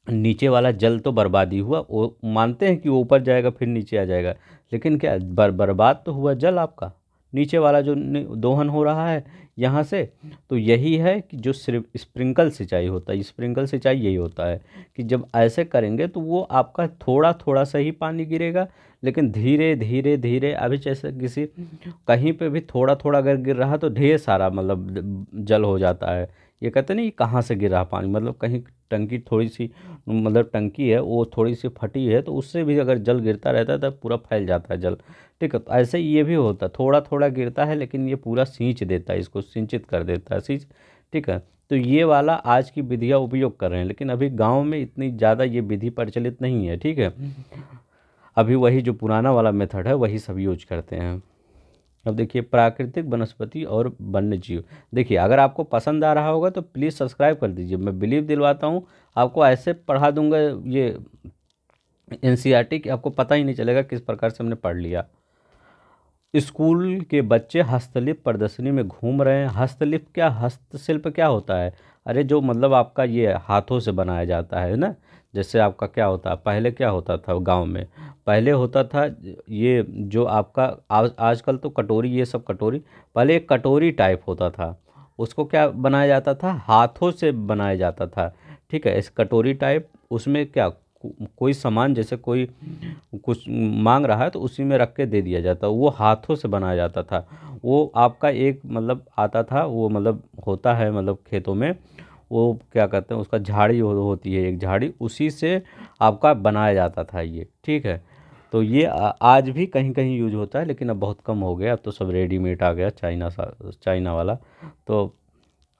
नीचे वाला जल तो बर्बादी हुआ, वो मानते हैं कि वो ऊपर जाएगा फिर नीचे आ जाएगा, लेकिन क्या बर्बाद तो हुआ जल आपका, नीचे वाला जो दोहन हो रहा है यहाँ से। तो यही है कि जो सिर्फ स्प्रिंकल सिंचाई होता है, स्प्रिंकल सिंचाई यही होता है कि जब ऐसे करेंगे तो वो आपका थोड़ा थोड़ा सा ही पानी गिरेगा, लेकिन धीरे धीरे धीरे, अभी जैसे किसी कहीं पे भी थोड़ा थोड़ा अगर गिर रहा तो ढेर सारा मतलब जल हो जाता है। ये कहते हैं ना, ये कहाँ से गिर रहा पानी, मतलब कहीं टंकी थोड़ी सी, मतलब टंकी है वो थोड़ी सी फटी है तो उससे भी अगर जल गिरता रहता है तो पूरा फैल जाता है जल। ठीक है, तो ऐसे ही ये भी होता है, थोड़ा थोड़ा गिरता है लेकिन ये पूरा सींच देता है, इसको सिंचित कर देता है सींच। ठीक है, तो ये वाला आज की विधियाँ उपयोग कर रहे हैं, लेकिन अभी गांव में इतनी ज़्यादा ये विधि प्रचलित नहीं है। ठीक है, अभी वही जो पुराना वाला मेथड है वही सब यूज करते हैं। अब देखिए, प्राकृतिक वनस्पति और वन्य जीव। देखिए, अगर आपको पसंद आ रहा होगा तो प्लीज़ सब्सक्राइब कर दीजिए, मैं बिलीव दिलवाता हूँ आपको, ऐसे पढ़ा दूंगा ये एनसीईआरटी कि आपको पता ही नहीं चलेगा किस प्रकार से हमने पढ़ लिया। स्कूल के बच्चे हस्तलिप प्रदर्शनी में घूम रहे हैं। हस्तलिप क्या, हस्तशिल्प क्या होता है? अरे जो मतलब आपका ये हाथों से बनाया जाता है ना, जैसे आपका क्या होता है, पहले क्या होता था गांव में, पहले होता था ये जो आपका आजकल तो कटोरी, ये सब कटोरी, पहले एक कटोरी टाइप होता था, उसको क्या बनाया जाता था, हाथों से बनाया जाता था। ठीक है, इस कटोरी टाइप, उसमें क्या कोई सामान, जैसे कोई कुछ मांग रहा है तो उसी में रख के दे दिया जाता, वो हाथों से बनाया जाता था। वो आपका एक मतलब आता था, वो मतलब होता है, मतलब खेतों में वो क्या कहते हैं उसका, झाड़ी होती है एक झाड़ी, उसी से आपका बनाया जाता था ये। ठीक है, तो ये आज भी कहीं कहीं यूज होता है, लेकिन अब बहुत कम हो गया, अब तो सब रेडीमेड आ गया, चाइना वाला। तो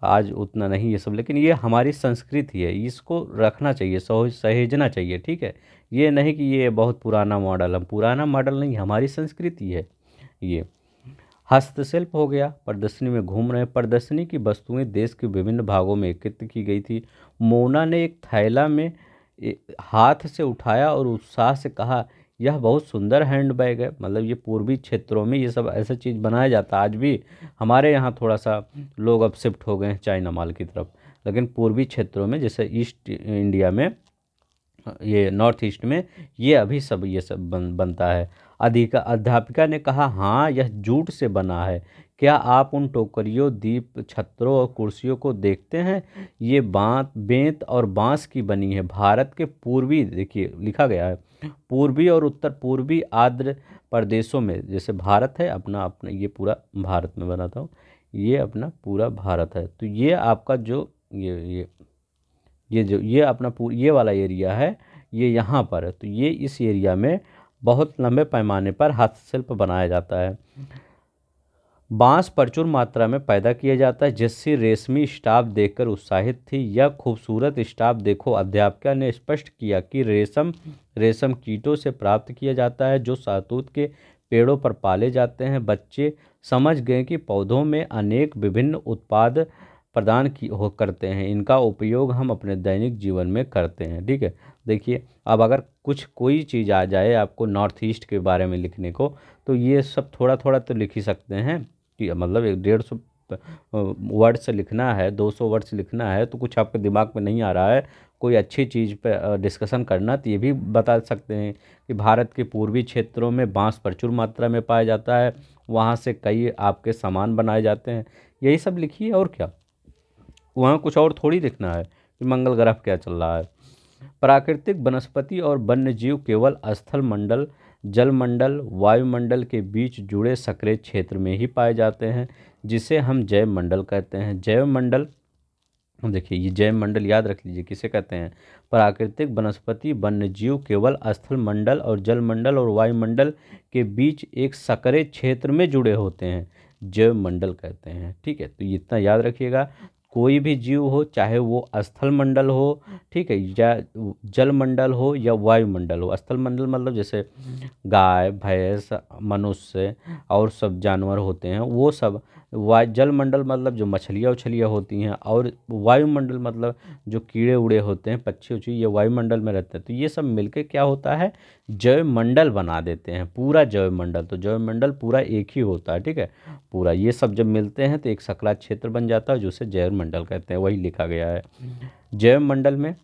आज उतना नहीं ये सब, लेकिन ये हमारी संस्कृति है, इसको रखना चाहिए, सहेजना चाहिए। ठीक है, ये नहीं कि ये बहुत पुराना मॉडल है, पुराना मॉडल नहीं, हमारी संस्कृति है ये। हस्तशिल्प हो गया, प्रदर्शनी में घूम रहे हैं। प्रदर्शनी की वस्तुएं देश के विभिन्न भागों में एकत्रित की गई थी। मोना ने एक थैला में हाथ से उठाया और उत्साह से कहा, यह बहुत सुंदर हैंडबैग है। मतलब ये पूर्वी क्षेत्रों में ये सब ऐसा चीज़ बनाया जाता है आज भी। हमारे यहाँ थोड़ा सा लोग अब शिफ्ट हो गए हैं चाइना माल की तरफ, लेकिन पूर्वी क्षेत्रों में जैसे ईस्ट इंडिया में, ये नॉर्थ ईस्ट में, ये अभी सब ये सब बनता है। अध्यापिका ने कहा, हाँ यह जूट से बना है। क्या आप उन टोकरियों, दीप, छत्रों और कुर्सियों को देखते हैं? ये बेंत और बांस की बनी है। भारत के पूर्वी, देखिए लिखा गया है, पूर्वी और उत्तर पूर्वी आर्द्र प्रदेशों में, जैसे भारत है अपना अपना ये पूरा भारत में बनाता हूँ, ये अपना पूरा भारत है, तो ये आपका जो ये जो ये अपना ये वाला एरिया है, ये यहाँ पर है, तो ये इस एरिया में बहुत लंबे पैमाने पर हस्तशिल्प बनाया जाता है। बांस प्रचुर मात्रा में पैदा किया जाता है। जिससे रेशमी स्टाफ देखकर उत्साहित थी। यह खूबसूरत स्टाफ देखो, अध्यापिका ने स्पष्ट किया कि रेशम कीटों से प्राप्त किया जाता है, जो शहतूत के पेड़ों पर पाले जाते हैं। बच्चे समझ गए कि पौधों में अनेक विभिन्न उत्पाद प्रदान करते हैं, इनका उपयोग हम अपने दैनिक जीवन में करते हैं। ठीक है, देखिए, अब अगर कोई चीज़ आ जाए आपको नॉर्थ ईस्ट के बारे में लिखने को, तो ये सब थोड़ा थोड़ा तो लिख ही सकते हैं कि मतलब 150 वर्ड से लिखना है, 200 वर्ड से लिखना है, तो कुछ आपके दिमाग में नहीं आ रहा है, कोई अच्छी चीज़ पे डिस्कशन करना, तो ये भी बता सकते हैं कि भारत के पूर्वी क्षेत्रों में बांस प्रचुर मात्रा में पाया जाता है, वहाँ से कई आपके सामान बनाए जाते हैं, यही सब लिखिए। और क्या, वहाँ कुछ और थोड़ी लिखना है कि मंगल ग्रह पे क्या चल रहा है। प्राकृतिक वनस्पति और वन्य जीव केवल स्थल मंडल, जलमंडल, वायुमंडल के बीच जुड़े सक्रिय क्षेत्र में ही पाए जाते हैं, जिसे हम जैव मंडल कहते हैं। जैव मंडल, देखिए ये जैव मंडल याद रख लीजिए किसे कहते हैं। प्राकृतिक वनस्पति वन्य जीव केवल स्थल मंडल और जलमंडल और वायुमंडल के बीच एक सक्रिय क्षेत्र में जुड़े होते हैं, जैव मंडल कहते हैं। ठीक है, तो ये इतना याद रखिएगा। कोई भी जीव हो, चाहे वो स्थल मंडल हो, ठीक है, या जल मंडल हो या वायुमंडल हो। स्थल मंडल मतलब जैसे गाय, भैंस, मनुष्य और सब जानवर होते हैं वो सब। जल मंडल मतलब जो मछलियाँ उछलियाँ होती हैं, और वायुमंडल मतलब जो कीड़े उड़े होते हैं, पक्षी उक्षी, ये वायुमंडल में रहते हैं। तो ये सब मिलके क्या होता है, जैव मंडल बना देते हैं, पूरा जैव मंडल। तो जैव मंडल पूरा एक ही होता है। ठीक है, पूरा ये सब जब मिलते हैं तो एक सकला क्षेत्र बन जाता है, जिसे जैव मंडल कहते हैं, वही लिखा गया है। जैव मंडल में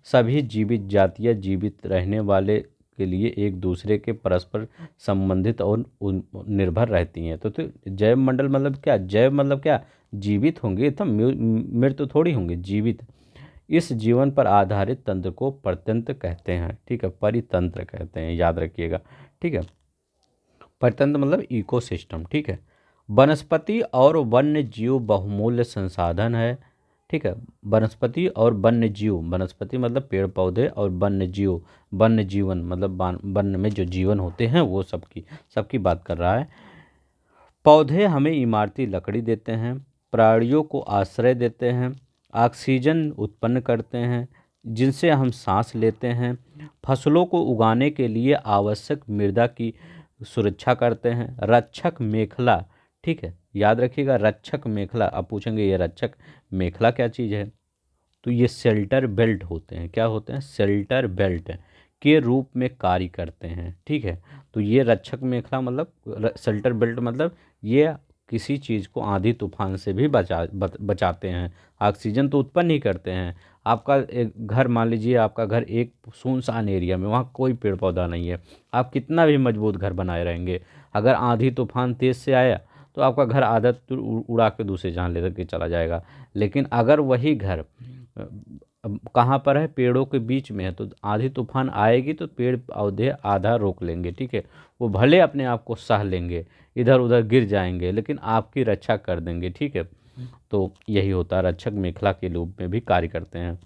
सभी जीवित जातियां जीवित रहने वाले के लिए एक दूसरे के परस्पर संबंधित और निर्भर रहती हैं। तो जैव मंडल मतलब क्या, जैव मतलब क्या, जीवित होंगे, तो मृत्यु थोड़ी होंगे, जीवित। इस जीवन पर आधारित तंत्र को परतंत्र कहते हैं। ठीक है, परितंत्र कहते हैं, याद रखिएगा। ठीक है, परतंत्र मतलब इकोसिस्टम। ठीक है, वनस्पति और वन्य जीव बहुमूल्य संसाधन है। ठीक है। वनस्पति और वन्य जीव, वनस्पति मतलब पेड़ पौधे, और वन्य जीव, वन्य जीवन मतलब वन में जो जीवन होते हैं वो सबकी सबकी बात कर रहा है। पौधे हमें इमारती लकड़ी देते हैं, प्राणियों को आश्रय देते हैं, ऑक्सीजन उत्पन्न करते हैं जिनसे हम सांस लेते हैं, फसलों को उगाने के लिए आवश्यक मृदा की सुरक्षा करते हैं। रक्षक मेखला, ठीक है, याद रखिएगा रक्षक मेखला। अब पूछेंगे ये रक्षक मेखला क्या चीज़ है, तो ये शेल्टर बेल्ट होते हैं। क्या होते हैं? शेल्टर बेल्ट के रूप में कार्य करते हैं, ठीक है। तो ये रक्षक मेखला मतलब शेल्टर बेल्ट मतलब ये किसी चीज़ को आंधी तूफान से भी बचाते हैं। ऑक्सीजन तो उत्पन्न ही करते हैं। आपका एक घर, मान लीजिए आपका घर एक सुनसान एरिया में, वहाँ कोई पेड़ पौधा नहीं है, आप कितना भी मजबूत घर बनाए रहेंगे, अगर आंधी तूफान तेज़ से आया तो आपका घर आधा तो उड़ा के दूसरे जहाँ ले के चला जाएगा। लेकिन अगर वही घर कहाँ पर है? पेड़ों के बीच में है, तो आंधी तूफान आएगी तो पेड़ पौधे आधा रोक लेंगे, ठीक है। वो भले अपने आप को सह लेंगे, इधर उधर गिर जाएंगे, लेकिन आपकी रक्षा कर देंगे, ठीक है। तो यही होता है, रक्षक मेखला के रूप में भी कार्य करते हैं।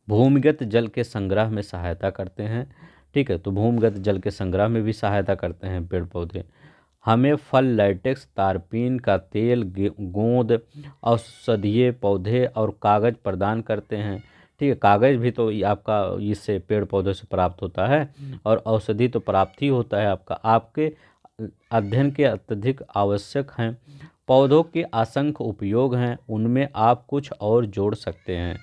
भूमिगत जल के संग्रह में सहायता करते हैं, ठीक है। तो भूमिगत जल के संग्रह में भी सहायता करते हैं पेड़ पौधे। हमें फल, लैटेक्स, तारपीन का तेल, गोंद, औषधीय पौधे और कागज़ प्रदान करते हैं, ठीक है। कागज़ भी तो ये आपका इससे पेड़ पौधों से प्राप्त होता है, और औषधि तो प्राप्त ही होता है आपका। आपके अध्ययन के अत्यधिक आवश्यक हैं। पौधों के असंख्य उपयोग हैं, उनमें आप कुछ और जोड़ सकते हैं।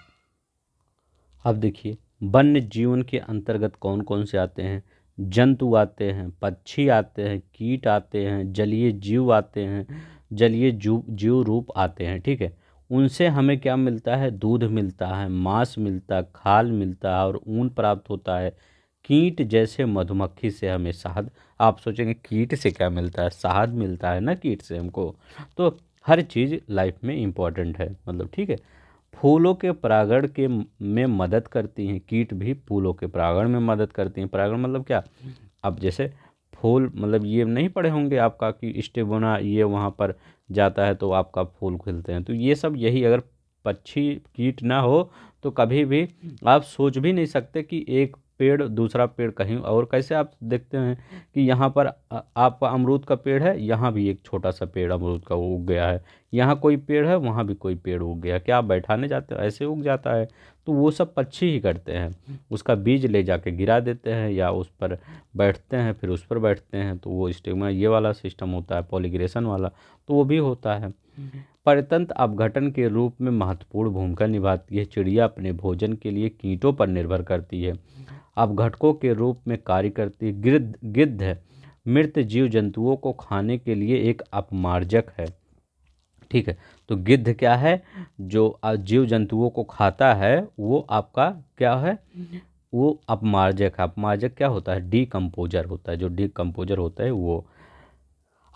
अब देखिए वन्य जीवन के अंतर्गत कौन कौन से आते हैं? जंतु आते हैं, पक्षी आते हैं, कीट आते हैं, जलीय जीव आते हैं, जलीय जीव रूप आते हैं, ठीक है। उनसे हमें क्या मिलता है? दूध मिलता है, मांस मिलता है, खाल मिलता है और ऊन प्राप्त होता है। कीट जैसे मधुमक्खी से हमें शहद, आप सोचेंगे कीट से क्या मिलता है? शहद मिलता है ना कीट से हमको। तो हर चीज़ लाइफ में इम्पोर्टेंट है, मतलब ठीक है। फूलों के परागण के में मदद करती हैं, कीट भी फूलों के परागण में मदद करती हैं। परागण मतलब क्या? अब जैसे फूल, मतलब ये नहीं पढ़े होंगे आपका कि स्टेगोना ये वहाँ पर जाता है तो आपका फूल खिलते हैं, तो ये सब यही। अगर पक्षी कीट ना हो तो कभी भी आप सोच भी नहीं सकते कि एक पेड़ दूसरा पेड़ कहीं और। कैसे आप देखते हैं कि यहाँ पर आपका अमरूद का पेड़ है, यहाँ भी एक छोटा सा पेड़ अमरूद का उग गया है, यहाँ कोई पेड़ है, वहाँ भी कोई पेड़ उग गया, क्या आप बैठाने जाते हो? ऐसे उग जाता है। तो वो सब पक्षी ही करते हैं, उसका बीज ले जाके गिरा देते हैं या उस पर बैठते हैं, फिर उस पर बैठते हैं, तो वो स्टिग्मा ये वाला सिस्टम होता है, पॉलीग्रेशन वाला, तो वो भी होता है। परतंत्र अपघटन के रूप में महत्वपूर्ण भूमिका निभाती है। चिड़िया अपने भोजन के लिए कीटों पर निर्भर करती है, अपघटकों के रूप में कार्य करती है। गिद्ध मृत जीव जंतुओं को खाने के लिए एक अपमार्जक है, ठीक है। तो गिद्ध क्या है? जो जीव जंतुओं को खाता है वो आपका क्या है? वो अपमार्जक है। अपमार्जक क्या होता है? डीकम्पोजर होता है, जो डीकम्पोजर होता है वो।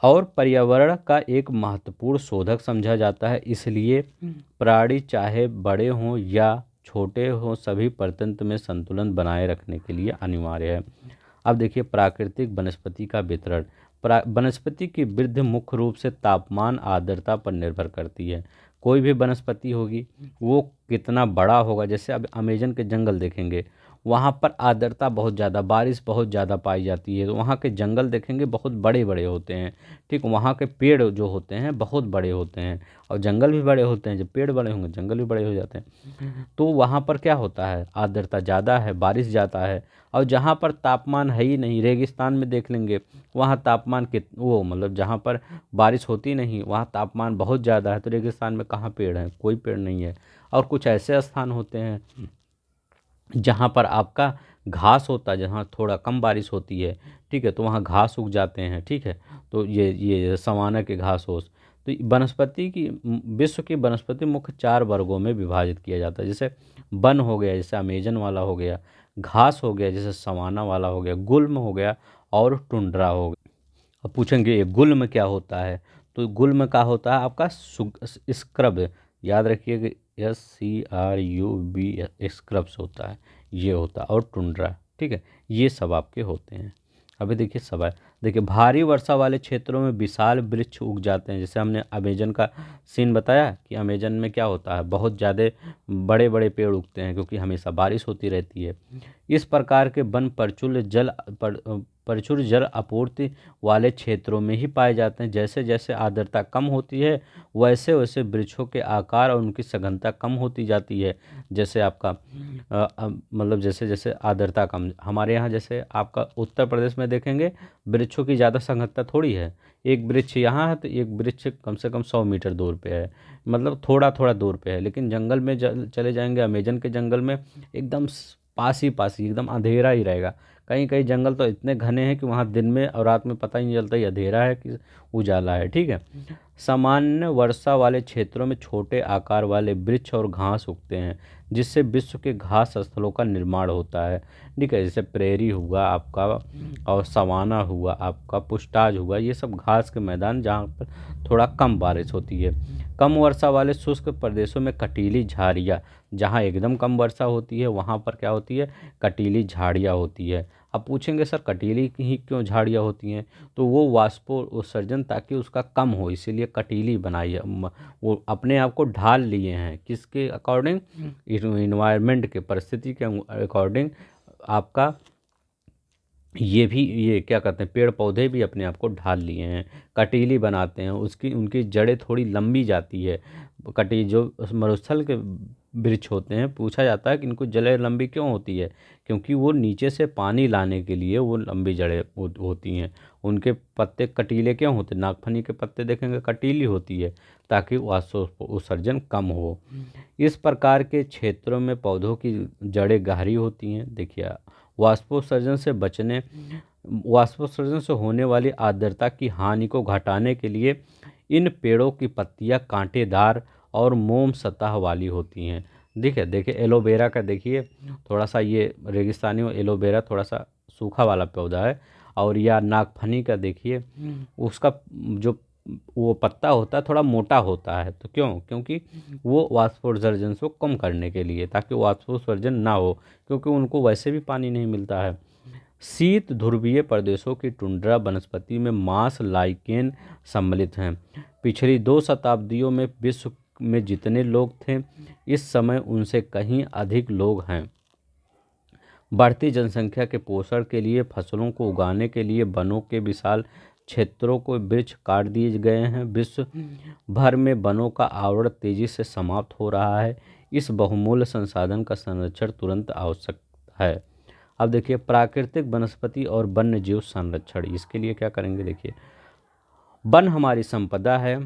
और पर्यावरण का एक महत्वपूर्ण शोधक समझा जाता है, इसलिए प्राणी चाहे बड़े हों या छोटे हों सभी प्रतंत्र में संतुलन बनाए रखने के लिए अनिवार्य है। अब देखिए प्राकृतिक वनस्पति का वितरण। वनस्पति की वृद्धि मुख्य रूप से तापमान, आर्द्रता पर निर्भर करती है। कोई भी वनस्पति होगी वो कितना बड़ा होगा, जैसे अब अमेजन के जंगल देखेंगे, वहाँ पर आर्द्रता बहुत ज़्यादा, बारिश बहुत ज़्यादा पाई जाती है, तो वहाँ के जंगल देखेंगे बहुत बड़े बड़े होते हैं, ठीक। वहाँ के पेड़ जो होते हैं बहुत बड़े होते हैं, और जंगल भी बड़े होते हैं। जब पेड़ बड़े होंगे जंगल भी बड़े हो जाते हैं। तो वहाँ पर क्या होता है? आर्द्रता ज़्यादा है, बारिश ज़्यादा है। और जहाँ पर तापमान है ही नहीं, रेगिस्तान में देख लेंगे, वहाँ तापमान वो मतलब जहाँ पर बारिश होती नहीं वहाँ तापमान बहुत ज़्यादा है, तो रेगिस्तान में कहाँ पेड़ है? कोई पेड़ नहीं है। और कुछ ऐसे स्थान होते हैं जहाँ पर आपका घास होता है, जहाँ थोड़ा कम बारिश होती है, ठीक है, तो वहाँ घास उग जाते हैं, ठीक है। तो ये सवाना के घास होस। तो वनस्पति की, विश्व की वनस्पति मुख्य 4 वर्गों में विभाजित किया जाता है। जैसे वन हो गया, जैसे अमेजन वाला हो गया, घास हो गया जैसे सवाना वाला हो गया, गुल्म हो गया, और टुंड्रा हो गया। अब पूछेंगे ये गुल्म क्या होता है? तो गुल्म का होता है आपका स्क्रब, याद रखिए, SCRUB, स्क्रब्स होता है, ये होता है। और टुंड्रा, ठीक है, ये सब आपके होते हैं। अभी देखिए सब है देखिए भारी वर्षा वाले क्षेत्रों में विशाल वृक्ष उग जाते हैं, जैसे हमने अमेजन का सीन बताया कि अमेजन में क्या होता है, बहुत ज़्यादा बड़े बड़े पेड़ उगते हैं क्योंकि हमेशा बारिश होती रहती है। इस प्रकार के वन प्रचुर जल आपूर्ति वाले क्षेत्रों में ही पाए जाते हैं। जैसे जैसे आर्द्रता कम होती है वैसे वैसे वृक्षों के आकार और उनकी सघनता कम होती जाती है। जैसे आपका मतलब जैसे जैसे आर्द्रता कम, हमारे यहाँ जैसे आपका उत्तर प्रदेश में देखेंगे वृक्षों की ज़्यादा सघनता थोड़ी है। एक वृक्ष यहाँ है तो एक वृक्ष कम से कम 100 मीटर दूर पे है, मतलब थोड़ा थोड़ा दूर पे है। लेकिन जंगल में चले जाएंगे, अमेजन के जंगल में एकदम पास ही एकदम अंधेरा ही रहेगा। कहीं कहीं जंगल तो इतने घने हैं कि वहाँ दिन में और रात में पता ही नहीं चलता ये अंधेरा है कि उजाला है। ठीक है। सामान्य वर्षा वाले क्षेत्रों में छोटे आकार वाले वृक्ष और घास उगते हैं, जिससे विश्व के घास स्थलों का निर्माण होता है। ठीक है, जैसे प्रेरी हुआ आपका और सवाना हुआ आपका, पुष्टाज हुआ, ये सब घास के मैदान जहाँ पर थोड़ा कम बारिश होती है। कम वर्षा वाले शुष्क प्रदेशों में कटीली झाड़ियाँ, जहाँ एकदम कम वर्षा होती है वहाँ पर क्या होती है, कटीली झाड़ियाँ होती है। अब पूछेंगे सर कटीली ही क्यों झाड़ियाँ होती हैं, तो वो वाष्पोत्सर्जन ताकि उसका कम हो इसीलिए कटीली बनाई है। वो अपने आप को ढाल लिए हैं किसके अकॉर्डिंग, इन्वायरमेंट के, परिस्थिति के अकॉर्डिंग। आपका ये क्या कहते हैं, पेड़ पौधे भी अपने आप को ढाल लिए हैं, कटीली बनाते हैं, उसकी उनकी जड़ें थोड़ी लंबी जाती है। जो मरुस्थल के वृक्ष होते हैं, पूछा जाता है कि इनको जड़ें लंबी क्यों होती है, क्योंकि वो नीचे से पानी लाने के लिए वो लंबी जड़ें होती हैं। उनके पत्ते कटीले क्यों होते हैं, नागफनी के पत्ते देखेंगे कटीली होती है ताकि उत्सर्जन कम हो। इस प्रकार के क्षेत्रों में पौधों की जड़ें गहरी होती हैं। देखिए वाष्पोत्सर्जन से बचने वाष्पोत्सर्जन से होने वाली आर्द्रता की हानि को घटाने के लिए इन पेड़ों की पत्तियां कांटेदार और मोम सतह वाली होती हैं। देखिए देखिए एलोवेरा का देखिए, थोड़ा सा ये रेगिस्तानी एलोवेरा थोड़ा सा सूखा वाला पौधा है। और या नागफनी का देखिए, उसका जो वो पत्ता होता है थोड़ा मोटा होता है, तो क्योंकि वो वाष्पोत्सर्जन को कम करने के लिए, ताकि वाष्पोत्सर्जन ना हो, क्योंकि उनको वैसे भी पानी नहीं मिलता है। शीत ध्रुवीय प्रदेशों की टुंड्रा वनस्पति में मांस लाइकेन सम्मिलित हैं। पिछली 2 शताब्दियों में विश्व में जितने लोग थे इस समय उनसे कहीं अधिक लोग हैं। बढ़ती जनसंख्या के पोषण के लिए फसलों को उगाने के लिए वनों के विशाल क्षेत्रों को वृक्ष काट दिए गए हैं। विश्व भर में वनों का आवरण तेजी से समाप्त हो रहा है। इस बहुमूल्य संसाधन का संरक्षण तुरंत आवश्यक है। अब देखिए प्राकृतिक वनस्पति और वन्य जीव संरक्षण, इसके लिए क्या करेंगे। देखिए वन हमारी संपदा है।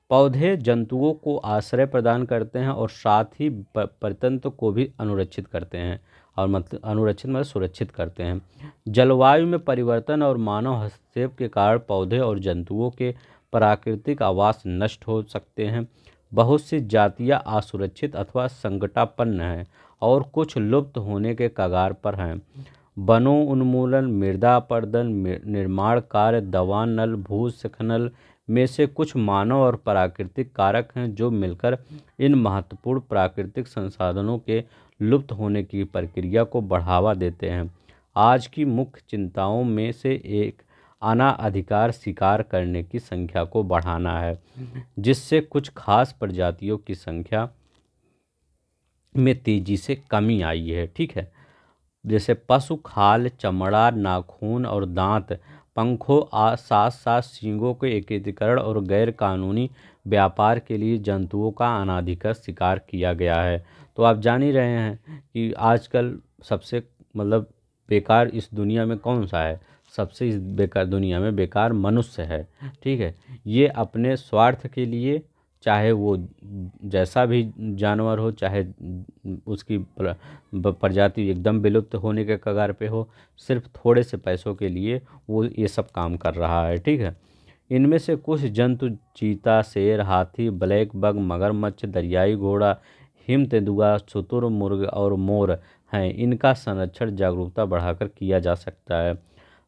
पौधे जंतुओं को आश्रय प्रदान करते हैं और साथ ही प्रतंत्र को भी अनुरक्षित करते हैं, और मतलब अनुरक्षित मतलब सुरक्षित करते हैं। जलवायु में परिवर्तन और मानव हस्तक्षेप के कारण पौधे और जंतुओं के प्राकृतिक आवास नष्ट हो सकते हैं। बहुत सी जातियां असुरक्षित अथवा संकटापन्न हैं और कुछ लुप्त होने के कगार पर हैं। वनों उन्मूलन, मृदा अपरदन, निर्माण कार्य, दवा नल, भूस्खलन में से कुछ मानव और प्राकृतिक कारक हैं जो मिलकर इन महत्वपूर्ण प्राकृतिक संसाधनों के लुप्त होने की प्रक्रिया को बढ़ावा देते हैं। आज की मुख्य चिंताओं में से एक अनाधिकार शिकार करने की संख्या को बढ़ाना है, जिससे कुछ खास प्रजातियों की संख्या में तेजी से कमी आई है। ठीक है, जैसे पशु खाल, चमड़ा, नाखून और दांत, पंखों साथ साथ सींगों के एकीकरण और गैर कानूनी व्यापार के लिए जंतुओं का अनाधिकृत शिकार किया गया है। तो आप जान ही रहे हैं कि आजकल सबसे मतलब बेकार इस दुनिया में कौन सा है, सबसे इस बेकार दुनिया में बेकार मनुष्य है। ठीक है, ये अपने स्वार्थ के लिए, चाहे वो जैसा भी जानवर हो, चाहे उसकी प्रजाति एकदम विलुप्त होने के कगार पे हो, सिर्फ थोड़े से पैसों के लिए वो ये सब काम कर रहा है। ठीक है, इनमें से कुछ जंतु चीता, शेर, हाथी, ब्लैक बग, मगरमच्छ, दरियाई घोड़ा, हिम तेंदुआ, शुतुरमुर्ग और मोर हैं। इनका संरक्षण जागरूकता बढ़ाकर किया जा सकता है।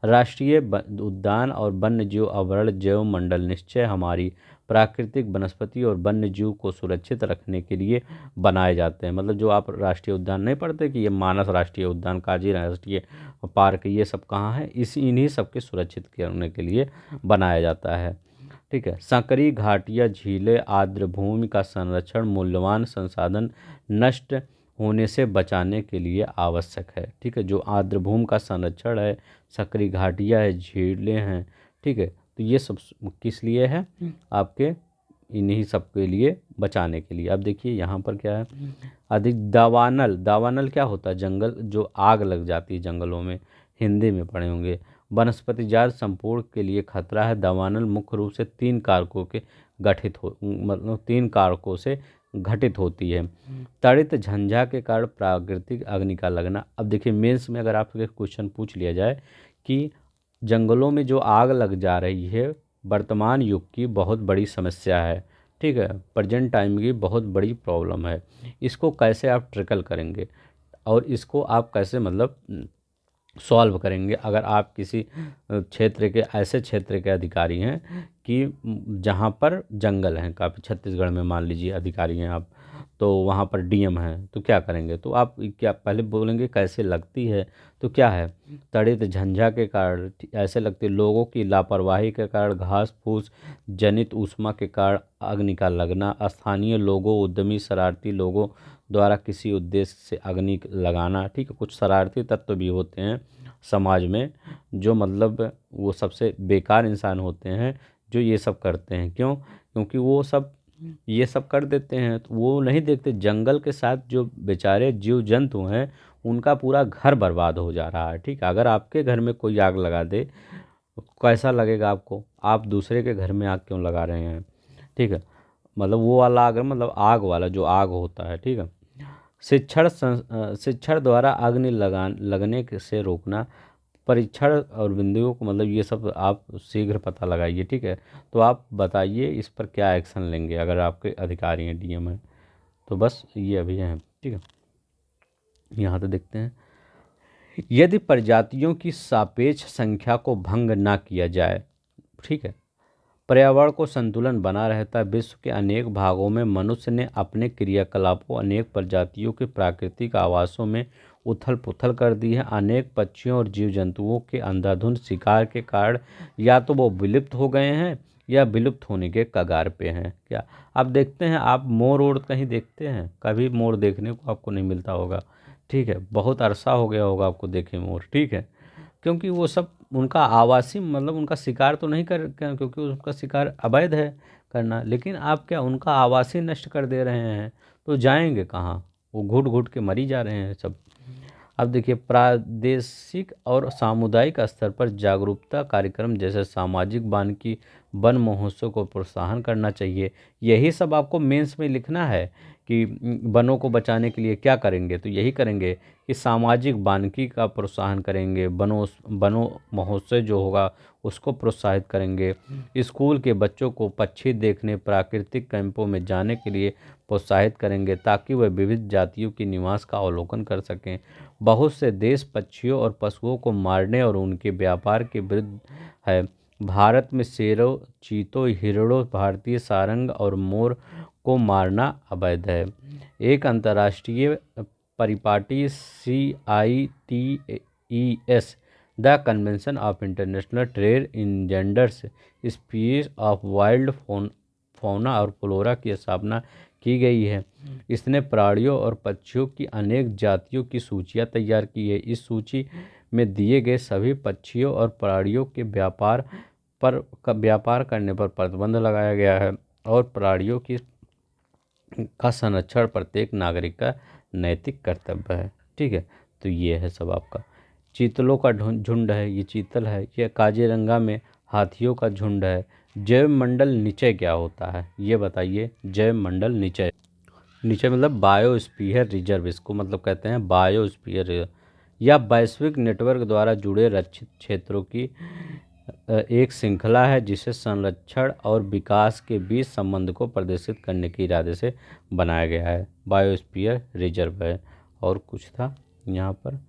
राष्ट्रीय उद्यान और वन्यजीव अभयारण्य जैव मंडल निश्चय हमारी प्राकृतिक वनस्पति और वन्य जीव को सुरक्षित रखने के लिए बनाए जाते हैं। मतलब जो आप राष्ट्रीय उद्यान नहीं पढ़ते कि ये मानस राष्ट्रीय उद्यान, काजीरंगा राष्ट्रीय पार्क, ये सब कहाँ है, इन्हीं सबके सुरक्षित करने के लिए बनाया जाता है। ठीक है। संकरी घाटियाँ, झीलें, आर्द्रभूमि का संरक्षण मूल्यवान संसाधन नष्ट होने से बचाने के लिए आवश्यक है। ठीक है। जो आर्द्रभूमि का संरक्षण है, संकरी घाटियाँ है, झीलें हैं, ठीक है, तो ये सब किस लिए है, आपके इन्हीं सब के लिए बचाने के लिए। अब देखिए यहाँ पर क्या है, अधिक दावानल, दावानल क्या होता है, जंगल जो आग लग जाती है जंगलों में, हिंदी में पढ़े होंगे। वनस्पति जात संपूर्ण के लिए खतरा है। दावानल मुख्य रूप से तीन कारकों से घटित होती है। तड़ित झंझा के कारण प्राकृतिक अग्नि का लगना। अब देखिए मेंस में अगर आपसे क्वेश्चन पूछ लिया जाए कि जंगलों में जो आग लग जा रही है वर्तमान युग की बहुत बड़ी समस्या है, ठीक है, प्रेजेंट टाइम की बहुत बड़ी प्रॉब्लम है, इसको कैसे आप ट्रिकल करेंगे और इसको आप कैसे मतलब सॉल्व करेंगे। अगर आप किसी क्षेत्र के, ऐसे क्षेत्र के अधिकारी हैं कि जहाँ पर जंगल हैं काफ़ी, छत्तीसगढ़ में मान लीजिए अधिकारी हैं आप, तो वहाँ पर डीएम हैं, तो क्या करेंगे, तो आप क्या पहले बोलेंगे कैसे लगती है, तो क्या है, तड़ित झंझा के कारण ऐसे लगती है, लोगों की लापरवाही के कारण, घास फूस जनित ऊष्मा के कारण अग्नि का लगना, स्थानीय लोगों, उद्यमी शरारती लोगों द्वारा किसी उद्देश्य से अग्नि लगाना। ठीक है। कुछ शरारती तत्व भी होते हैं समाज में जो मतलब वो सबसे बेकार इंसान होते हैं जो ये सब करते हैं। क्यों? क्योंकि वो सब ये सब कर देते हैं तो वो नहीं देखते जंगल के साथ जो बेचारे जीव जंतु हैं उनका पूरा घर बर्बाद हो जा रहा है। ठीक है। अगर आपके घर में कोई आग लगा दे कैसा लगेगा आपको, आप दूसरे के घर में आग क्यों लगा रहे हैं। ठीक है। मतलब वो वाला आग, मतलब आग वाला जो आग होता है। ठीक है। शिक्षण द्वारा अग्नि लगने से रोकना, परीक्षण और बिंदुओं को, मतलब ये सब आप शीघ्र पता लगाइए। ठीक है। तो आप बताइए इस पर क्या एक्शन लेंगे अगर आपके अधिकारी हैं, डीएम हैं, तो बस ये अभी हैं। ठीक है। यहाँ तो देखते हैं, यदि प्रजातियों की सापेक्ष संख्या को भंग ना किया जाए, ठीक है, पर्यावरण को संतुलन बना रहता है। विश्व के अनेक भागों में मनुष्य ने अपने क्रियाकलापों अनेक प्रजातियों के प्राकृतिक आवासों में उथल पुथल कर दी है। अनेक पक्षियों और जीव जंतुओं के अंधाधुंध शिकार के कारण या तो वो विलुप्त हो गए हैं या विलुप्त होने के कगार पे हैं। क्या आप देखते हैं, आप मोर ओर कहीं देखते हैं, कभी मोर देखने को आपको नहीं मिलता होगा। ठीक है। बहुत अरसा हो गया होगा आपको देखे मोर। ठीक है। क्योंकि वो सब उनका आवासी, मतलब उनका शिकार तो नहीं क्योंकि उनका शिकार अवैध है करना, लेकिन आप क्या उनका आवासी नष्ट कर दे रहे हैं, तो जाएंगे कहाँ, वो घुट घुट के मरी जा रहे हैं सब। अब देखिए, प्रादेशिक और सामुदायिक स्तर पर जागरूकता कार्यक्रम जैसे सामाजिक वानिकी वन महोत्सव को प्रोत्साहन करना चाहिए। यही सब आपको मेंस में लिखना है कि वनों को बचाने के लिए क्या करेंगे, तो यही करेंगे कि सामाजिक वानिकी का प्रोत्साहन करेंगे, वनों महोत्सव जो होगा उसको प्रोत्साहित करेंगे, स्कूल के बच्चों को पक्षी देखने प्राकृतिक कैंपों में जाने के लिए प्रोत्साहित करेंगे ताकि वह विविध जातियों की निवास का अवलोकन कर सकें। बहुत से देश पक्षियों और पशुओं को मारने और उनके व्यापार के विरुद्ध है। भारत में शेरों, चीतों, हिरणों, भारतीय सारंग और मोर को मारना अवैध है। एक अंतर्राष्ट्रीय परिपाटी CITES, the convention of international trade in genders species of wild fauna और फ्लोरा की स्थापना की गई है। इसने प्राणियों और पक्षियों की अनेक जातियों की सूचियां तैयार की है। इस सूची में दिए गए सभी पक्षियों और प्राणियों के व्यापार करने पर प्रतिबंध लगाया गया है और प्राणियों का संरक्षण प्रत्येक नागरिक का नैतिक कर्तव्य है। ठीक है। तो ये है सब आपका। चीतलों का झुंड है, ये चीतल है। ये काजीरंगा में हाथियों का झुंड है। जैव मंडल निचय क्या होता है ये बताइए। जैव मंडल निचय, निचय मतलब बायोस्फीयर रिजर्व, इसको मतलब कहते हैं बायोस्फीयर, या वैश्विक नेटवर्क द्वारा जुड़े रक्षित क्षेत्रों की एक श्रृंखला है जिसे संरक्षण और विकास के बीच संबंध को प्रदर्शित करने के इरादे से बनाया गया है। बायोस्फीयर रिजर्व है। और कुछ था यहाँ पर,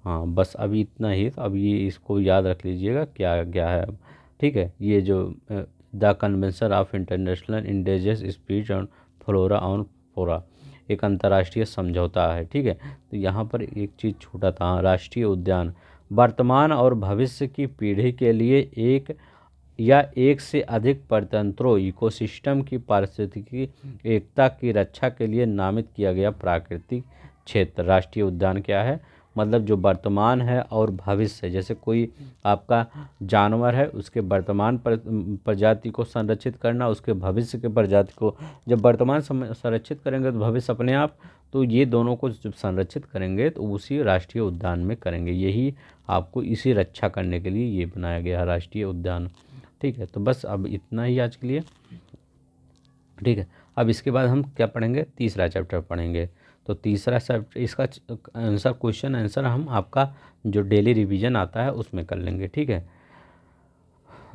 हाँ बस अभी इतना ही, तो अब ये इसको याद रख लीजिएगा क्या क्या है अब। ठीक है, ये जो the convention of international endangered species on flora on फोरा, एक अंतर्राष्ट्रीय समझौता है। ठीक है, तो यहाँ पर एक चीज़ छूटा था, हाँ, राष्ट्रीय उद्यान वर्तमान और भविष्य की पीढ़ी के लिए एक या एक से अधिक प्रतंत्रों इकोसिस्टम की पारिस्थितिकी एकता की रक्षा के लिए नामित किया गया प्राकृतिक क्षेत्र। राष्ट्रीय उद्यान क्या है, मतलब जो वर्तमान है और भविष्य, जैसे कोई आपका जानवर है उसके वर्तमान प्रजाति को संरक्षित करना, उसके भविष्य के प्रजाति को, जब वर्तमान संरक्षित करेंगे तो भविष्य अपने आप, तो ये दोनों को जब संरक्षित करेंगे तो उसी राष्ट्रीय उद्यान में करेंगे। यही आपको इसी रक्षा करने के लिए ये बनाया गया है राष्ट्रीय उद्यान। ठीक है, तो बस अब इतना ही आज के लिए। ठीक है, अब इसके बाद हम क्या पढ़ेंगे, तीसरा चैप्टर पढ़ेंगे। तो तीसरा चैप्टर इसका आंसर, क्वेश्चन आंसर हम आपका जो डेली रिवीजन आता है उसमें कर लेंगे। ठीक है,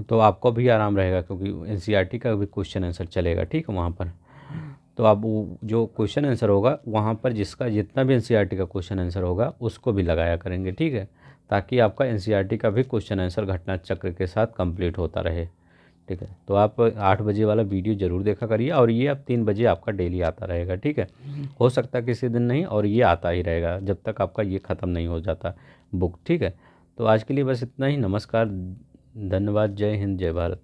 तो आपको भी आराम रहेगा क्योंकि एनसीईआरटी का भी क्वेश्चन आंसर चलेगा। ठीक है, वहाँ पर तो आप जो क्वेश्चन आंसर होगा वहाँ पर जिसका जितना भी एनसीईआरटी का क्वेश्चन आंसर होगा उसको भी लगाया करेंगे। ठीक है, ताकि आपका एनसीईआरटी का भी क्वेश्चन आंसर घटना चक्र के साथ कंप्लीट होता रहे। ठीक है, तो आप 8 बजे वाला वीडियो ज़रूर देखा करिए, और ये अब 3 बजे आपका डेली आता रहेगा। ठीक है, हो सकता है किसी दिन नहीं, और ये आता ही रहेगा जब तक आपका ये ख़त्म नहीं हो जाता बुक। ठीक है, तो आज के लिए बस इतना ही। नमस्कार, धन्यवाद, जय हिंद, जय भारत।